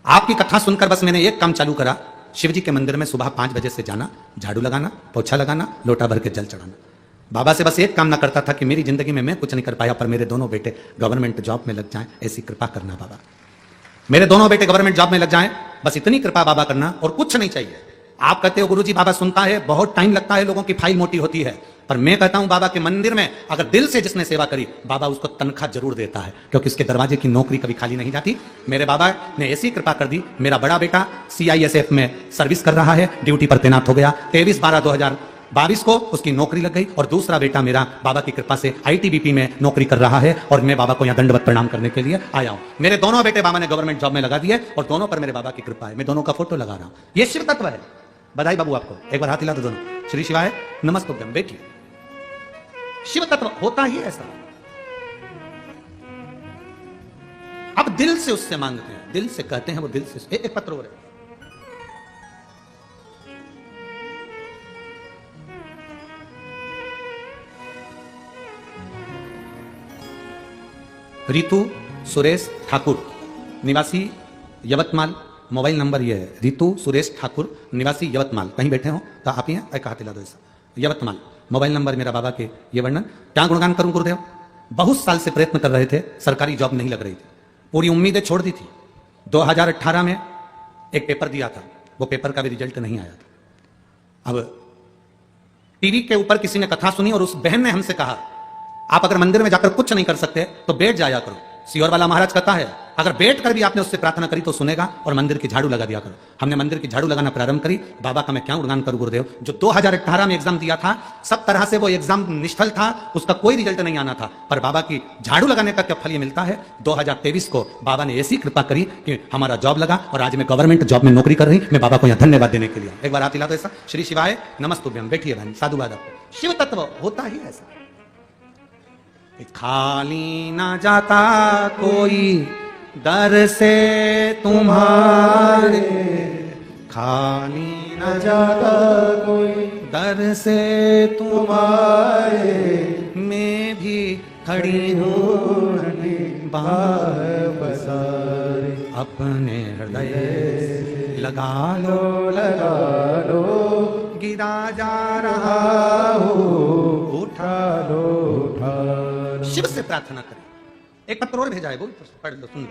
आपकी कथा सुनकर बस मैंने एक काम चालू करा, शिव जी के मंदिर में सुबह 5 बजे से जाना, झाड़ू लगाना, पोछा लगाना, लोटा भर के जल चढ़ाना। बाबा से बस एक काम ना करता था कि मेरी जिंदगी में मैं कुछ नहीं कर पाया पर मेरे दोनों बेटे गवर्नमेंट जॉब में लग जाएं, ऐसी कृपा करना बाबा। मेरे दोनों बेटे गवर्नमेंट जॉब में लग जाएं, बस इतनी कृपा बाबा करना, और कुछ नहीं चाहिए। आप कहते हो गुरुजी बाबा सुनता है, बहुत टाइम लगता है, लोगों की फाइल मोटी होती है, पर मैं कहता हूं बाबा के मंदिर में अगर दिल से जिसने सेवा करी, बाबा उसको तनख्वाह जरूर देता है, क्योंकि उसके दरवाजे की नौकरी कभी खाली नहीं जाती। मेरे बाबा ने ऐसी कृपा कर दी, मेरा बड़ा बेटा CISF में सर्विस कर रहा है, ड्यूटी पर तैनात हो गया, 23/12/2022 को उसकी नौकरी लग गई, और दूसरा बेटा मेरा बाबा की कृपा से ITBP में नौकरी कर रहा है, और मैं बाबा को यहाँ दंडवत प्रणाम करने के लिए आया हूं। मेरे दोनों बेटे बाबा ने गवर्नमेंट जॉब में लगा दिए, और दोनों पर मेरे बाबा की कृपा है, मैं दोनों का फोटो लगा रहा हूं। ये शिव तत्व है। बधाई बाबू आपको, एक बार हाथ हिला दो दोनों। श्री शिवाय नमस्तुभ्यम। बैठिए। शिव तत्व होता ही ऐसा। अब दिल से उससे मांगते हैं, दिल से कहते हैं, वो दिल से। एक पत्र और है, रितु सुरेश ठाकुर, निवासी यवतमाल। मोबाइल नंबर ये है, रितु सुरेश ठाकुर, निवासी यवतमाल। कहीं बैठे हो तो आप ही हैं, एक हाथ हिला दो ऐसा। यवतमाल मोबाइल नंबर मेरा बाबा के। ये वर्णन क्या गुणगान करूं गुरुदेव। बहुत साल से प्रयत्न कर रहे थे, सरकारी जॉब नहीं लग रही थी, पूरी उम्मीदें छोड़ दी थी। 2018 में एक पेपर दिया था, वो पेपर का भी रिजल्ट नहीं आया था। अब टीवी के ऊपर किसी ने कथा सुनी, और उस बहन ने हमसे कहा आप अगर मंदिर में जाकर कुछ नहीं कर सकते तो बैठ जाया करो। सियोर वाला महाराज कहता है अगर बैठ कर भी आपने उससे प्रार्थना करी तो सुनेगा, और मंदिर की झाड़ू लगा दिया करो। हमने मंदिर की झाड़ू लगाना प्रारंभ करी। बाबा का मैं क्या गुणगान करूं गुरुदेव, जो 2018 में एग्जाम दिया था, सब तरह से वो एग्जाम निष्फल था, उसका कोई रिजल्ट नहीं आना था, पर बाबा की झाड़ू लगाने का क्या फल ये मिलता है। 2023 को बाबा ने ऐसी कृपा करी कि हमारा जॉब लगा, और आज मैं गवर्नमेंट जॉब में नौकरी कर रही। मैं बाबा को यहाँ धन्यवाद देने के लिए, एक बार हाथ हिला दो ऐसा। श्री शिवाय नमस्तुभ्यम। बैठिए बहन, साधुवाद आपको। शिव तत्व होता ही ऐसा। खाली ना जाता कोई दर से तुम्हारे, खाली न जाता कोई दर से तुम्हारे, मैं भी खड़ी हूँ बाहर बसारे। अपने हृदय लगा लो, गिरा जा रहा हो, उठा लो। शिव से प्रार्थना करें। एक पत्र और भेजा है, वो पढ़ लो, सुन लो।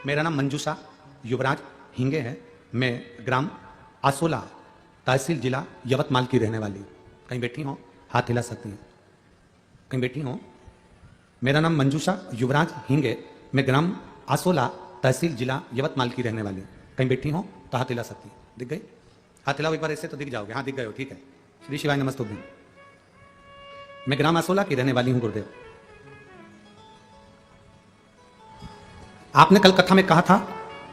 मेरा नाम मंजूषा युवराज हिंगे है। मैं ग्राम आसोला, तहसील जिला यवतमाल की रहने वाली। कहीं बैठी हो, हाथ हिला सकती हैं। कहीं बैठी हो। मेरा नाम मंजूषा युवराज हिंगे, मैं ग्राम आसोला, तहसील जिला यवतमाल की रहने वाली। कहीं बैठी हो तो हाथ हिला सकती हैं। दिख गई? हाथ हिलाओ एक बार, ऐसे तो दिख जाओगे। हाँ दिख गए हो, ठीक है। श्री शिवाय नमस्तुभ्यम। मैं ग्राम आसोला की रहने वाली हूं गुरुदेव। आपने कल कथा में कहा था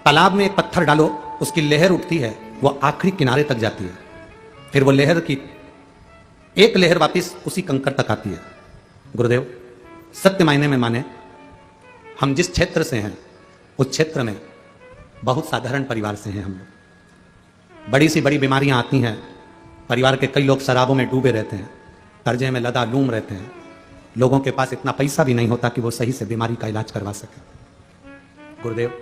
तालाब में एक पत्थर डालो, उसकी लहर उठती है, वो आखिरी किनारे तक जाती है, फिर वो लहर की एक लहर वापस उसी कंकर तक आती है। गुरुदेव सत्य मायने में माने, हम जिस क्षेत्र से हैं उस क्षेत्र में बहुत साधारण परिवार से हैं हम लोग। बड़ी सी बड़ी बीमारियां आती हैं, परिवार के कई लोग शराबों में डूबे रहते हैं, कर्जे में लदालूम रहते हैं, लोगों के पास इतना पैसा भी नहीं होता कि वो सही से बीमारी का इलाज करवा सके। गुरुदेव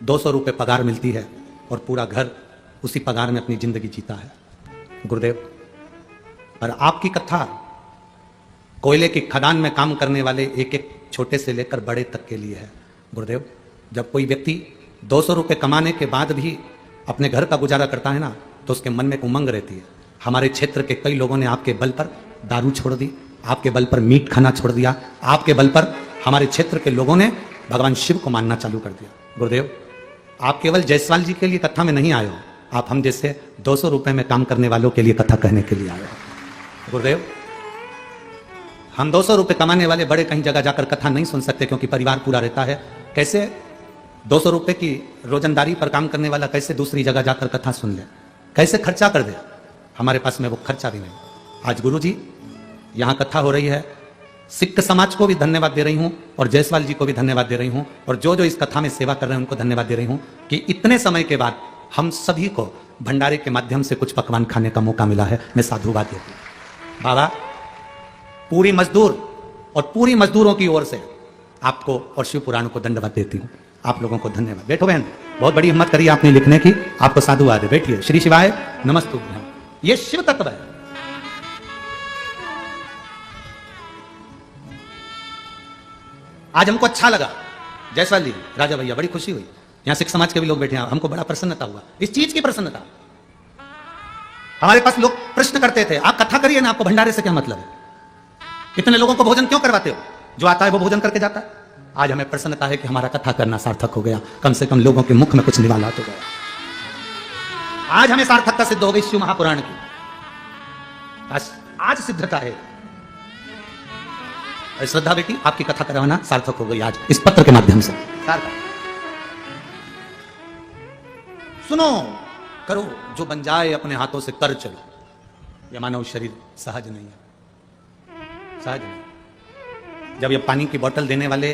200 रुपये पगार मिलती है और पूरा घर उसी पगार में अपनी जिंदगी जीता है। गुरुदेव पर आपकी कथा कोयले की खदान में काम करने वाले एक एक छोटे से लेकर बड़े तक के लिए है। गुरुदेव जब कोई व्यक्ति 200 रुपये कमाने के बाद भी अपने घर का गुजारा करता है ना, तो उसके मन में एक उमंग रहती है। हमारे क्षेत्र के कई लोगों ने आपके बल पर दारू छोड़ दी, आपके बल पर मीट खाना छोड़ दिया, आपके बल पर हमारे क्षेत्र के लोगों ने भगवान शिव को मानना चालू कर दिया। गुरुदेव आप केवल जायसवाल जी के लिए कथा में नहीं आए हो, आप हम जैसे 200 रुपये में काम करने वालों के लिए कथा कहने के लिए आए हो। गुरुदेव हम 200 रुपये कमाने वाले बड़े कहीं जगह जाकर कथा नहीं सुन सकते, क्योंकि परिवार पूरा रहता है। कैसे 200 रुपये की रोजंदारी पर काम करने वाला कैसे दूसरी जगह जाकर कथा सुन ले, कैसे खर्चा कर दे? हमारे पास में वो खर्चा भी नहीं। आज गुरु जी यहाँ कथा हो रही है, सिख समाज को भी धन्यवाद दे रही हूं और जायसवाल जी को भी धन्यवाद दे रही हूं और जो जो इस कथा में सेवा कर रहे हैं उनको धन्यवाद दे रही हूं कि इतने समय के बाद हम सभी को भंडारे के माध्यम से कुछ पकवान खाने का मौका मिला है। मैं साधुवाद देती हूं। बाबा, पूरी मजदूर और पूरी मजदूरों की ओर से आपको और शिव पुराण को धन्यवाद देती हूं। आप लोगों को धन्यवाद। बैठो बहन, बहुत बड़ी हिम्मत करी आपने लिखने की, आपको साधुवाद है। बैठिए। श्री शिवाय नमस्तुभ्यं। ये शिव तत्व है। आज हमको अच्छा लगा, जायसवाल जी, राजा भैया, बड़ी खुशी हुई। यहां सिख समाज के भी लोग बैठे हैं, हमको बड़ा प्रसन्नता हुआ। इस चीज की प्रसन्नता, हमारे पास लोग प्रश्न करते थे, आप कथा करिए ना, आपको भंडारे से क्या मतलब है, इतने लोगों को भोजन क्यों करवाते हो, जो आता है वो भोजन करके जाता है। आज हमें प्रसन्नता है कि हमारा कथा करना सार्थक हो गया, कम से कम लोगों के मुख में कुछ निवाला तो गया। आज हमें सार्थकता सिद्ध हो गई शिव महापुराण की, आज सिद्धता है। श्रद्धा बेटी, आपकी कथा करवाना सार्थक हो गई आज इस पत्र के माध्यम से। सार्थक। सुनो, करो, जो बन जाए अपने हाथों से कर चलो। यह मानव शरीर सहज नहीं है, सहज नहीं। जब ये पानी की बोतल देने वाले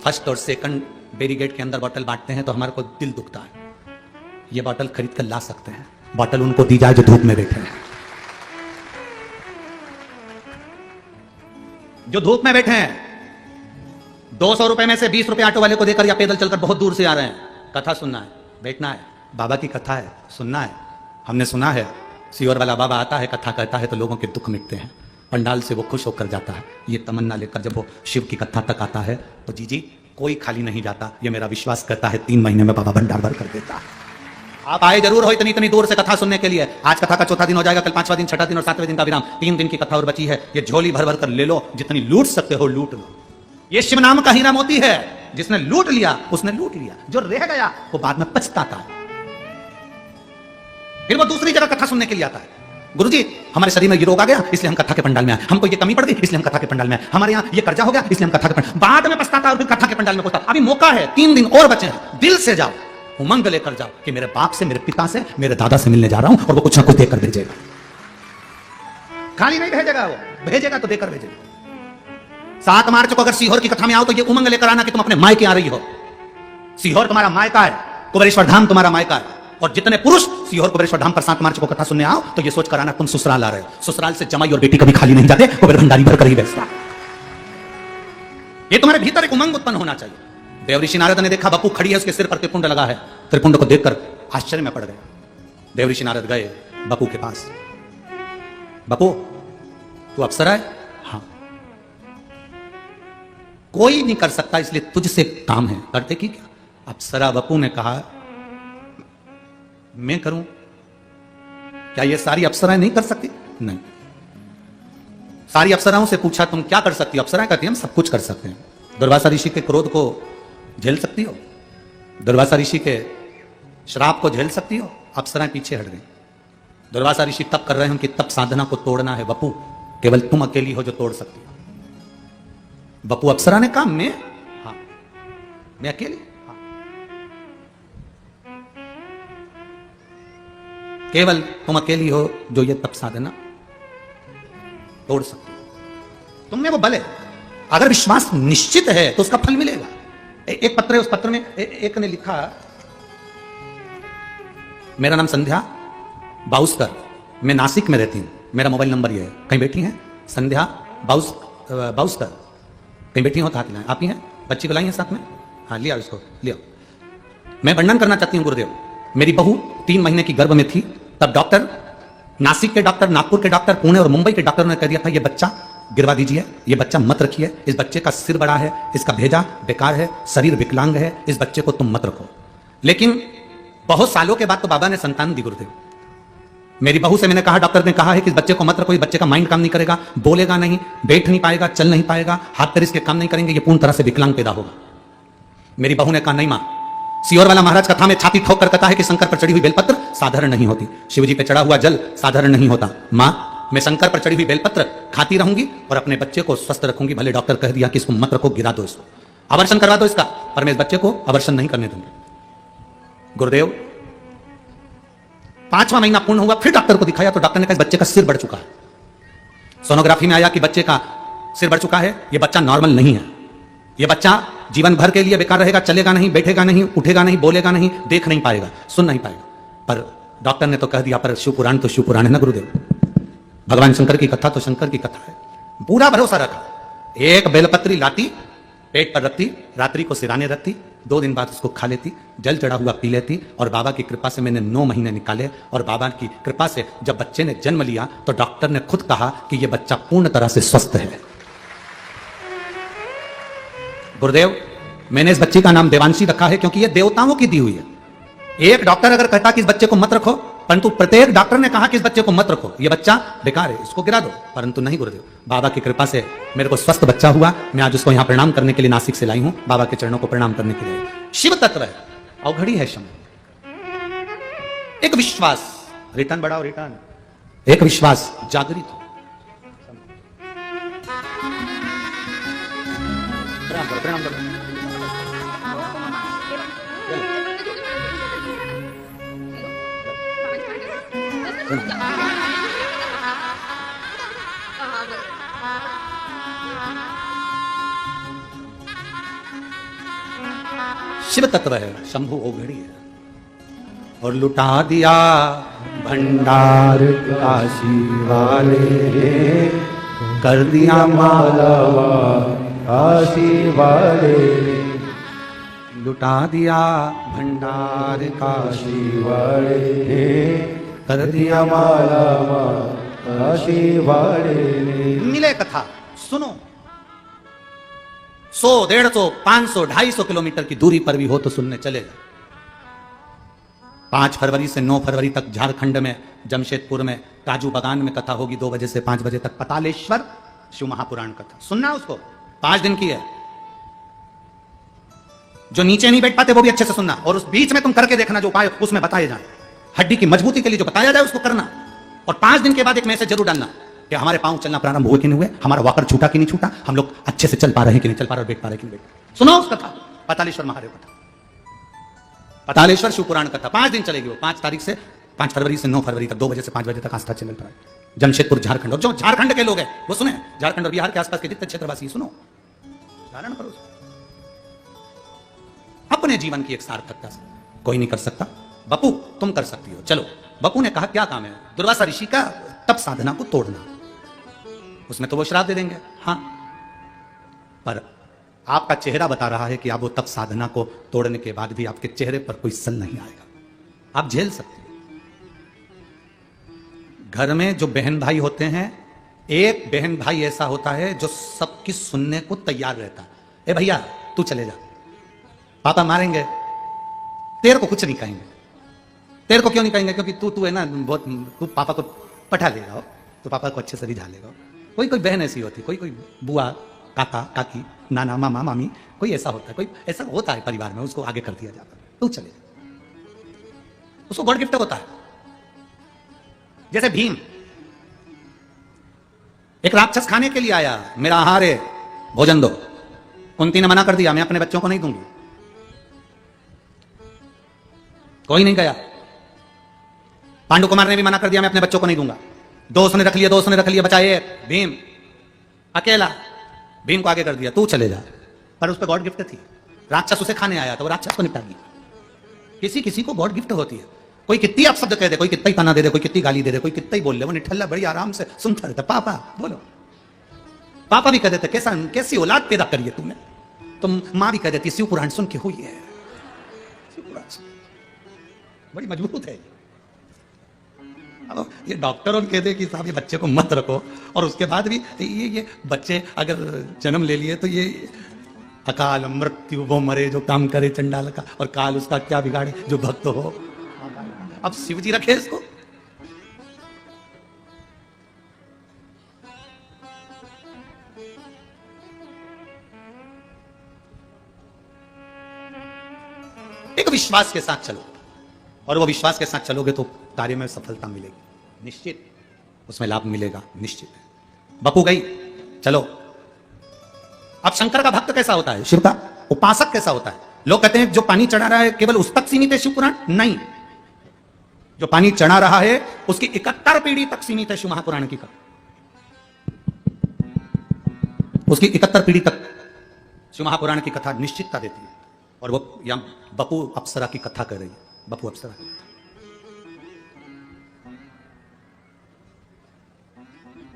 फर्स्ट और सेकंड बैरिगेट के अंदर बोतल बांटते हैं तो हमारे को दिल दुखता है। ये बोतल खरीद कर ला सकते हैं, बोतल उनको दी जाए जो धूप में बैठे हैं, जो धूप में बैठे हैं। 200 रुपए में से 20 रुपए ऑटो वाले को देकर या पैदल चलकर बहुत दूर से आ रहे हैं। कथा सुनना है, बैठना है, बाबा की कथा है, सुनना है। हमने सुना है सीवर वाला बाबा आता है, कथा कहता है तो लोगों के दुख मिटते हैं, पंडाल से वो खुश होकर जाता है। ये तमन्ना लेकर जब वो शिव की कथा तक आता है तो जी कोई खाली नहीं जाता। ये मेरा विश्वास करता है 3 महीने में बाबा भंडार भर कर देता है। आप आए जरूर हो इतनी दूर से कथा सुनने के लिए। आज कथा का चौथा दिन हो जाएगा, कल 5वां दिन, 6वां दिन और 7वें दिन का विराम। 3 दिन की कथा और बची है। ये झोली भर भर कर ले लो, जितनी लूट सकते हो लूट लो। ये शिव नाम का हीरा मोती है, जिसने लूट लिया उसने लूट लिया, जो रह गया वो बाद में पछताता है। फिर वो दूसरी जगह कथा सुनने के लिए आता है। गुरुजी, हमारे शरीर में ये रोग आ गया इसलिए हम कथा के पंडाल में आए, हमको ये कमी पड़ गई इसलिए हम कथा के पंडाल में आए, हमारे यहाँ ये कर्जा हो गया इसलिए हम कथा के पंडाल। बाद में पछताता और फिर कथा के पंडाल में पहुंचता। अभी मौका है, 3 दिन और बचे हैं। दिल से जाओ, उमंग लेकर जाओ कि मेरे बाप से, मेरे पिता से, मेरे दादा से मिलने जा रहा हूं और वो कुछ ना कुछ देकर भेजेगा। खाली नहीं भेजेगा, वो भेजेगा तो देकर भेजेगा। 7 मार्च को अगर सीहोर की कथा में आओ तो ये उमंग लेकर आना कि तुम अपने मायके आ रही हो। सीहोर तुम्हारा मायका है, कुबेरेश्वर धाम तुम्हारा मायका है। और जितने पुरुष सीहोर कुबेरेश्वर धाम पर 7 मार्च को कथा सुनने आओ तो ये सोचकर आना तुम ससुराल आ रहे हो। ससुराल से जमाई और बेटी कभी खाली नहीं जाते, कुबेर भंडारी भर कर ही बैठता। ये तुम्हारे भीतर एक उमंग उत्पन्न होना चाहिए। देव ऋषि नारद ने देखा बपू खड़ी है, उसके सिर पर त्रिपुंड लगा है। त्रिपुंड को देखकर आश्चर्य में पड़ गए। देव ऋषि नारद गए बपू के पास। बपू, तू अप्सरा है? हाँ। कोई नहीं कर सकता इसलिए तुझसे काम है, करते की क्या? अप्सरा बपू ने कहा, मैं करूं? क्या ये सारी अप्सराएं नहीं कर सकती? नहीं। सारी अप्सराओं से पूछा तुम क्या कर सकती हो? अप्सराएं कहती हम सब कुछ कर सकते हैं। दुर्वासा ऋषि के क्रोध को झेल सकती हो? दुर्वासा ऋषि के श्राप को झेल सकती हो? अप्सराएं पीछे हट गई। दुर्वासा ऋषि तप कर रहे हैं, उनकी तप साधना को तोड़ना है। बपू, केवल तुम अकेली हो जो तोड़ सकती हो। बपू अप्सरा ने कहा, मैं? हाँ, मैं अकेली? हाँ। केवल तुम अकेली हो जो ये तप साधना तोड़ सकती हो। तुम में वो बल है। अगर विश्वास निश्चित है तो उसका फल मिलेगा। एक पत्र है, उस पत्र में एक ने लिखा, मेरा नाम संध्या बाउस्कर, मैं नासिक में रहती हूं, मेरा मोबाइल नंबर ये है। कहीं बैठी हैं? संध्या बाउस्कर कहीं बैठी हो तो हाथ हिलाएं। आप ही हैं? बच्ची बुलाई है साथ में? हाँ, लिया उसको, लिया। मैं वर्णन करना चाहती हूँ गुरुदेव। मेरी बहू 3 महीने की गर्भ में थी, तब डॉक्टर, नासिक के डॉक्टर, नागपुर के डॉक्टर, पुणे और मुंबई के डॉक्टरों ने कह दिया था ये बच्चा गिरवा दीजिए, ये बच्चा मत रखिए, इस बच्चे का सिर बड़ा है, इसका भेजा बेकार है, शरीर विकलांग है, इस बच्चे को तुम मत रखो। लेकिन बहुत सालों के बाद तो बाबा ने संतान दी गुरुदेव। मेरी बहू से मैंने कहा, डॉक्टर ने कहा है कि इस बच्चे को मत रखो, इस बच्चे का माइंड काम नहीं करेगा, बोलेगा नहीं, बैठ नहीं पाएगा, चल नहीं पाएगा, हाथ पैर इसके काम नहीं करेंगे, ये पूर्ण तरह से विकलांग पैदा होगा। मेरी बहू ने कहा, नहीं मां, सीहोर वाला महाराज कथा में छाती ठोक कर कहता है कि शंकर पर चढ़ी हुई बेलपत्र साधारण नहीं होती, शिवजी पे चढ़ा हुआ जल साधारण नहीं होता। मां, मैं शंकर पर चढ़ी हुई बेलपत्र खाती रहूंगी और अपने बच्चे को स्वस्थ रखूंगी। भले डॉक्टर कह दिया कि इसको मत रखो, गिरा दो, इसको अवर्षण करवा दो इसका, पर मैं इस बच्चे को अवर्षण नहीं करने दूंगी। गुरुदेव, 5वां महीना पूर्ण हुआ, फिर डॉक्टर को दिखाया तो डॉक्टर ने कहा इस बच्चे का सिर बढ़ चुका है। सोनोग्राफी में आया कि बच्चे का सिर बढ़ चुका है, ये बच्चा नॉर्मल नहीं है। ये बच्चा जीवन भर के लिए बेकार रहेगा, चलेगा नहीं, बैठेगा नहीं, उठेगा नहीं, बोलेगा नहीं, देख नहीं पाएगा, सुन नहीं पाएगा। पर डॉक्टर ने तो कह दिया, पर शिव पुराण तो शिव पुराण है ना गुरुदेव, भगवान शंकर की कथा तो शंकर की कथा है। पूरा भरोसा रखा, एक बेलपत्री लाती, पेट पर रखती, रात्रि को सिराने रखती, 2 दिन बाद उसको खा लेती, जल चढ़ा हुआ पी लेती, और बाबा की कृपा से मैंने 9 महीने निकाले, और बाबा की कृपा से जब बच्चे ने जन्म लिया तो डॉक्टर ने खुद कहा कि यह बच्चा पूर्ण तरह से स्वस्थ है। गुरुदेव, मैंने इस बच्ची का नाम देवांशी रखा है क्योंकि यह देवताओं की दी हुई है। एक डॉक्टर अगर कहता कि इस बच्चे को मत रखो, परंतु प्रत्येक डॉक्टर ने कहा कि इस बच्चे को मत रखो, यह बच्चा बेकार है, इसको गिरा दो, परंतु नहीं गुरुदेव, बाबा की कृपा से मेरे को स्वस्थ बच्चा हुआ। मैं आज उसको यहां प्रणाम करने के लिए नासिक से लाई हूं, बाबा के चरणों को प्रणाम करने के लिए। शिव तत्व है, अवघड़ी है शंभु, एक विश्वास, रिटर्न बढ़ाओ रिटर्न, एक विश्वास जागृत हो। प्रणाम करो, प्रणाम करो। शिव तत्व है, शंभु ओघड़ी है। और लुटा दिया भंडार काशी वाले, कर दिया माला
काशी वाले,
लुटा दिया भंडार काशी
वाले, कर दिया माला काशी वाले।
मिले कथा सुनो, 100, 150, 500, 250 किलोमीटर की दूरी पर भी हो तो सुनने चले जाओ। 5 फरवरी से 9 फरवरी तक झारखंड में जमशेदपुर में काजू बागान में कथा होगी, 2 बजे से 5 बजे तक, पतालेश्वर शिव महापुराण कथा सुनना, उसको 5 दिन की है। जो नीचे नहीं बैठ पाते वो भी अच्छे से सुनना, और उस बीच में तुम करके देखना जो उपाय उसमें बताए जाए, हड्डी की मजबूती के लिए जो बताया जाए उसको करना। और 5 दिन के बाद एक मैसेज जरूर डालना कि हमारे पांव चलना प्रारंभ हुए कि नहीं हुए, हमारा वॉकर छूटा कि नहीं छूटा, हम लोग अच्छे से चल पा रहे हैं कि नहीं चल पा रहे, बैठ पा रहे कि नहीं बैठ। सुनो उस कथा, पतालेश्वर महादेव कथा, पतालेश्वर शिव पुराण कथा 5 दिन चलेगी वो, 5 तारीख से 5 फरवरी से 9 फरवरी तक, 2 बजे से 5 बजे तक आस्था चैनल पर है। जमशेदपुर झारखंड, और जो झारखंड के लोग हैं वो सुने, झारखंड और बिहार के आसपास के जितने क्षेत्रवासी सुनो, धारण करो। अपने जीवन की एक सार्थकता से कोई नहीं कर सकता, बपू तुम कर सकती हो। चलो, बपू ने कहा क्या काम है, दुर्वासा ऋषि का तप साधना को तोड़ना, उसमें तो वो श्राप दे देंगे, हाँ, पर आपका चेहरा बता रहा है कि आप वो तप साधना को तोड़ने के बाद भी आपके चेहरे पर कोई सल नहीं आएगा, आप झेल सकते हैं। घर में जो बहन भाई होते हैं, एक बहन भाई ऐसा होता है जो सबकी सुनने को तैयार रहता है। ए भैया तू चले जा, पापा मारेंगे, तेरे को कुछ नहीं कहेंगे। तेरे को क्यों नहीं कहेंगे? क्योंकि तू है ना बहुत, तू पापा को पटा लेगा, तो पापा को अच्छे से रिझा लेगा। कोई कोई बहन ऐसी होती, कोई कोई बुआ, काका, काकी, नाना, मामा, मामी, कोई ऐसा होता है, कोई ऐसा होता है परिवार में, उसको आगे कर दिया जाता है, तू चले जा, उसको गॉड गिफ्ट होता है। जैसे भीम, एक राक्षस खाने के लिए आया, मेरा आहार है, भोजन दो। कुंती ने मना कर दिया, मैं अपने बच्चों को नहीं दूंगी। कोई नहीं गया। पांडु कुमार ने भी मना कर दिया, मैं अपने बच्चों को नहीं दूंगा। दोस्त ने रख लिया, दोस्त ने रख लिया, बचाए भीम अकेला, भीम को आगे कर दिया, तू चले जा। पर उस पर गॉड गिफ्ट थी, राक्षस उसे खाने आया तो वो राक्षस को निपटा दिया। किसी किसी को गॉड गिफ्ट होती है, कोई कितनी आप शब्द कह दे, कोई कितना ही तना दे दे, कोई कितनी गाली दे दे, कोई कितना ही बोल ले, वो निठल्ला बड़ी आराम से सुनता रहता, पापा बोलो। पापा भी कह देते कैसा कैसी औलाद पैदा करी है तुमने, तुम माँ भी कह देती शिव पुराण सुन के हुई है, शिव पुराण सुन, बड़ी मजबूत है। अब ये डॉक्टर और कह दे कि साहब ये बच्चे को मत रखो, और उसके बाद भी ये बच्चे अगर जन्म ले लिए तो ये अकाल मृत्यु, वो मरे जो काम करे चंडाल का, और काल उसका क्या बिगाड़े जो भक्त हो। अब शिव जी रखे इसको। एक विश्वास के साथ चलो, और वो विश्वास के साथ चलोगे तो कार्य में सफलता मिलेगी, निश्चित उसमें लाभ मिलेगा, निश्चित। बपू गई, चलो। अब शंकर का भक्त कैसा होता है, शिव का उपासक कैसा होता है? लोग कहते हैं जो पानी चढ़ा रहा है केवल उस तक सीमित है शिव पुराण, नहीं, जो पानी चढ़ा रहा है उसकी 71 पीढ़ी तक सीमित है शिव महापुराण की। उसकी 71 पीढ़ी तक शिव महापुराण की कथा निश्चितता देती है। और वो यहां बपू अप्सरा की कथा कर रही है, बपू अप्सरा की कथा।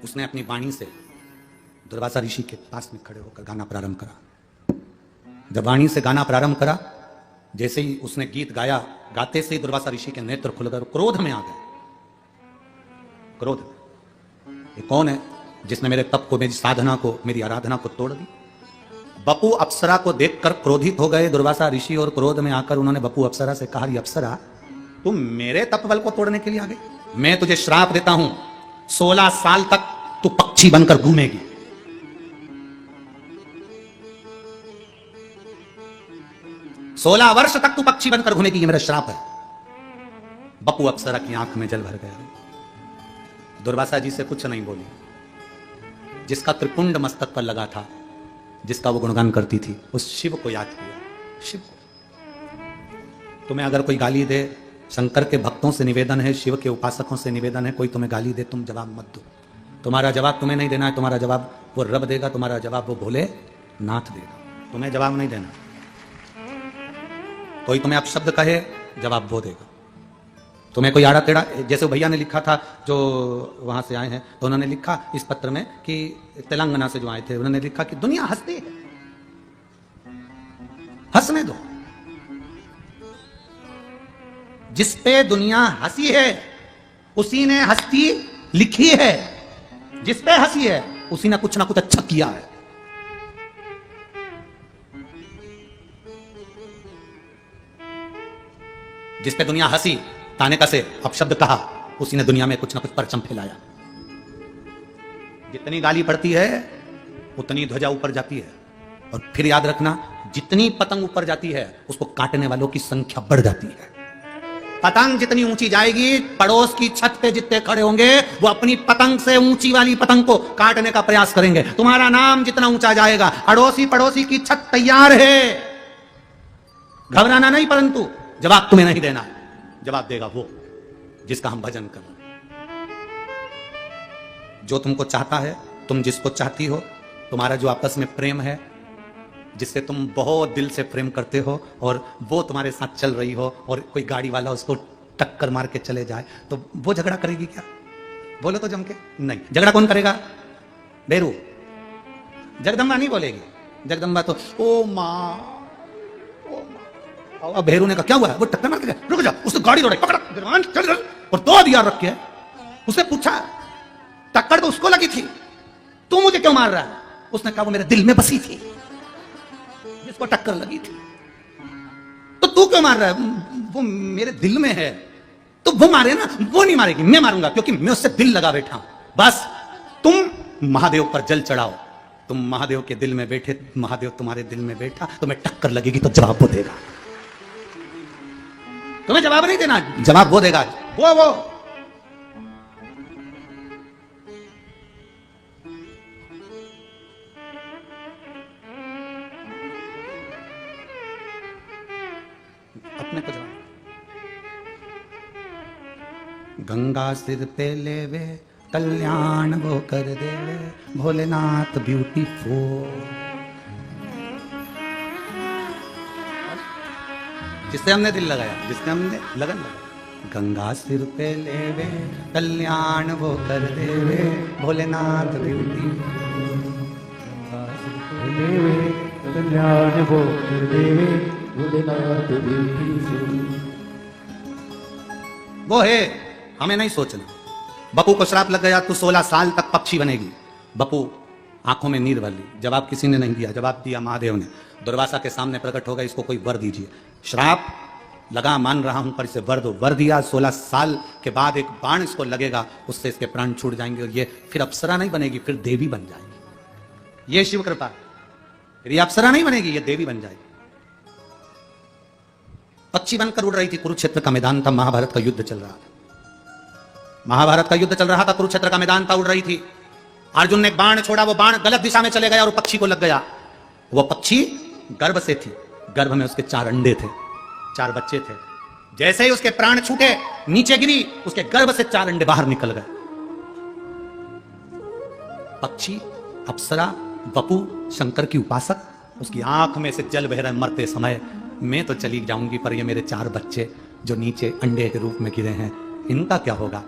उसने अपनी वाणी से दुर्वासा ऋषि के पास में खड़े होकर गाना प्रारंभ करा। जब वाणी से गाना प्रारंभ करा, जैसे ही उसने गीत गाया, गाते से ही दुर्वासा ऋषि के नेत्र खुल गए, क्रोध में आ गए। क्रोध, ये कौन है जिसने मेरे तप को, मेरी साधना को, मेरी आराधना को तोड़ दी? बपू अप्सरा को देखकर क्रोधित हो गए दुर्वासा ऋषि, और क्रोध में आकर उन्होंने बपू अप्सरा से कहा, अप्सरा तुम मेरे तपबल को तोड़ने के लिए आ गई? मैं तुझे श्राप देता हूं, 16 साल तक तू पक्षी बनकर घूमेगी। सोलह वर्ष तक तू पक्षी बनकर घूमेगी, ये मेरा श्राप है। बपू अप्सरा की आंख में जल भर गया। दुर्वासा जी से कुछ नहीं बोली। जिसका त्रिपुंड मस्तक पर लगा था, जिसका वो गुणगान करती थी, उस शिव को याद किया। शिव को तुम्हें अगर कोई गाली दे, शंकर के भक्तों से निवेदन है, शिव के उपासकों से निवेदन है, कोई तुम्हें गाली दे, तुम जवाब मत दो। तुम्हारा जवाब तुम्हें नहीं देना है, तुम्हारा जवाब वो रब देगा, तुम्हारा जवाब वो भोले नाथ देगा। तुम्हें जवाब नहीं देना। कोई तुम्हें अपशब्द कहे, जवाब वो देगा। तुम्हें कोई आड़ा टेढ़ा, जैसे भैया ने लिखा था जो वहां से आए हैं, तो उन्होंने लिखा इस पत्र में कि तेलंगाना से जो आए थे, उन्होंने लिखा कि दुनिया हंसती है, हंसने दो। जिस पे दुनिया हंसी है, उसी ने हस्ती लिखी है। जिस पे हंसी है, उसी ने कुछ ना कुछ अच्छा किया है। जिस पे दुनिया हंसी, ताने का से अपशब्द कहा, उसी ने दुनिया में कुछ ना कुछ परचम फैलाया। जितनी गाली पड़ती है, उतनी ध्वजा ऊपर जाती है। और फिर याद रखना, जितनी पतंग ऊपर जाती है, उसको काटने वालों की संख्या बढ़ जाती है। पतंग जितनी ऊंची जाएगी, पड़ोस की छत पे जितने खड़े होंगे, वो अपनी पतंग से ऊंची वाली पतंग को काटने का प्रयास करेंगे। तुम्हारा नाम जितना ऊंचा जाएगा, अड़ोसी पड़ोसी की छत तैयार है। घबराना नहीं, परंतु जवाब तुम्हें नहीं देना। जवाब देगा वो जिसका हम भजन कर रहे हैं। जो तुमको चाहता है, तुम जिसको चाहती हो, तुम्हारा जो आपस में प्रेम है, जिससे तुम बहुत दिल से प्रेम करते हो, और वो तुम्हारे साथ चल रही हो, और कोई गाड़ी वाला उसको टक्कर मार के चले जाए, तो वो झगड़ा करेगी क्या? बोलो तो जम के। नहीं। झगड़ा कौन करेगा? बेरू। जगदम्बा नहीं बोलेगी। जगदम्बा तो ओ माँ। अब भेरू ने कहा क्या हुआ? वो टक्कर मार के गया। रुक जा, उसने गाड़ी दौड़ाई, पकड़ा, चल और 2 हथियार रख के। उसने पूछा, टक्कर तो उसको लगी थी, तू मुझे क्यों मार रहा है? उसने कहा वो मेरे दिल में बसी थी, जिसको टक्कर लगी थी। तो तू क्यों मार रहा है? वो मेरे दिल में है। तो वो मारे ना, वो नहीं मारेगी, मैं मारूंगा, क्योंकि मैं उससे दिल लगा बैठा हूं। बस तुम महादेव पर जल चढ़ाओ। तुम महादेव के दिल में बैठे, महादेव तुम्हारे दिल में बैठा, तुम्हें टक्कर लगेगी तो जवाब वो देगा। तुम्हें जवाब नहीं देना, जवाब वो देगा। वो अपने को जवाब। गंगा सिर पे लेवे, कल्याण वो कर देवे, भोलेनाथ ब्यूटीफुल। जिससे हमने दिल लगाया, जिससे हमने लगन लगाया। गंगा सिर पे लेवे, कल्याण वो कर देवे, भोलेनाथ ब्यूटीफुल।
कल्याण वो कर देवे, भोलेनाथ ब्यूटीफुल।
वो है, हमें नहीं सोचना। बपू को श्राप लग गया, तू 16 साल तक पक्षी बनेगी। बपू आंखों में नीर भर ली। जवाब किसी ने नहीं दिया, जवाब दिया महादेव ने। दुर्वासा के सामने प्रकट होगा, इसको कोई वर दीजिए। श्राप लगा, मान रहा हूं, पर इसे वर दो। वर दिया। 16 साल के बाद एक बाण इसको लगेगा, उससे इसके प्राण छूट जाएंगे, और ये फिर अप्सरा नहीं बनेगी, फिर देवी बन जाएगी। ये शिव कृपा। फिर ये अप्सरा नहीं बनेगी, ये देवी बन जाएगी। पक्षी बनकर उड़ रही थी। कुरुक्षेत्र का मैदान था, महाभारत का युद्ध चल रहा था। महाभारत का युद्ध चल रहा था, कुरुक्षेत्र का मैदान था, उड़ रही थी। अर्जुन ने बाण छोड़ा, वो बाण गलत दिशा में चले गया और पक्षी को लग गया। वो पक्षी गर्भ से थी, गर्भ में उसके 4 अंडे थे, 4 बच्चे थे। जैसे ही उसके प्राण छूटे, नीचे गिरी, उसके गर्भ से 4 अंडे बाहर निकल गए। पक्षी, अप्सरा, बपू शंकर की उपासक, उसकी आंख में से जल बह रहा है मरते समय। मैं तो चली जाऊंगी, पर ये मेरे 4 बच्चे जो नीचे अंडे के रूप में गिरे हैं, इनका क्या होगा?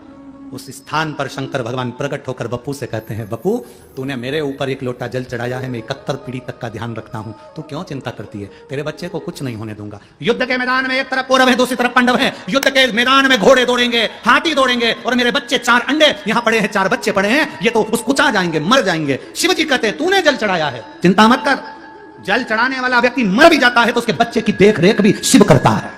उस स्थान पर शंकर भगवान प्रकट होकर बप्पू से कहते हैं, बप्पू तूने मेरे ऊपर एक लोटा जल चढ़ाया है, मैं 71 पीढ़ी तक का ध्यान रखता हूं, तू क्यों चिंता करती है? तेरे बच्चे को कुछ नहीं होने दूंगा। युद्ध के मैदान में एक तरफ कौरव है, दूसरी तरफ पांडव है। युद्ध के मैदान में घोड़े दौड़ेंगे, हाथी दौड़ेंगे, और मेरे बच्चे 4 अंडे यहाँ पड़े हैं, 4 बच्चे पड़े हैं, ये तो उस कुचा जाएंगे, मर जाएंगे। शिव जी कहते हैं तूने जल चढ़ाया है, चिंता मत कर। जल चढ़ाने वाला व्यक्ति मर भी जाता है तो उसके बच्चे की देख रेख भी शिव करता है।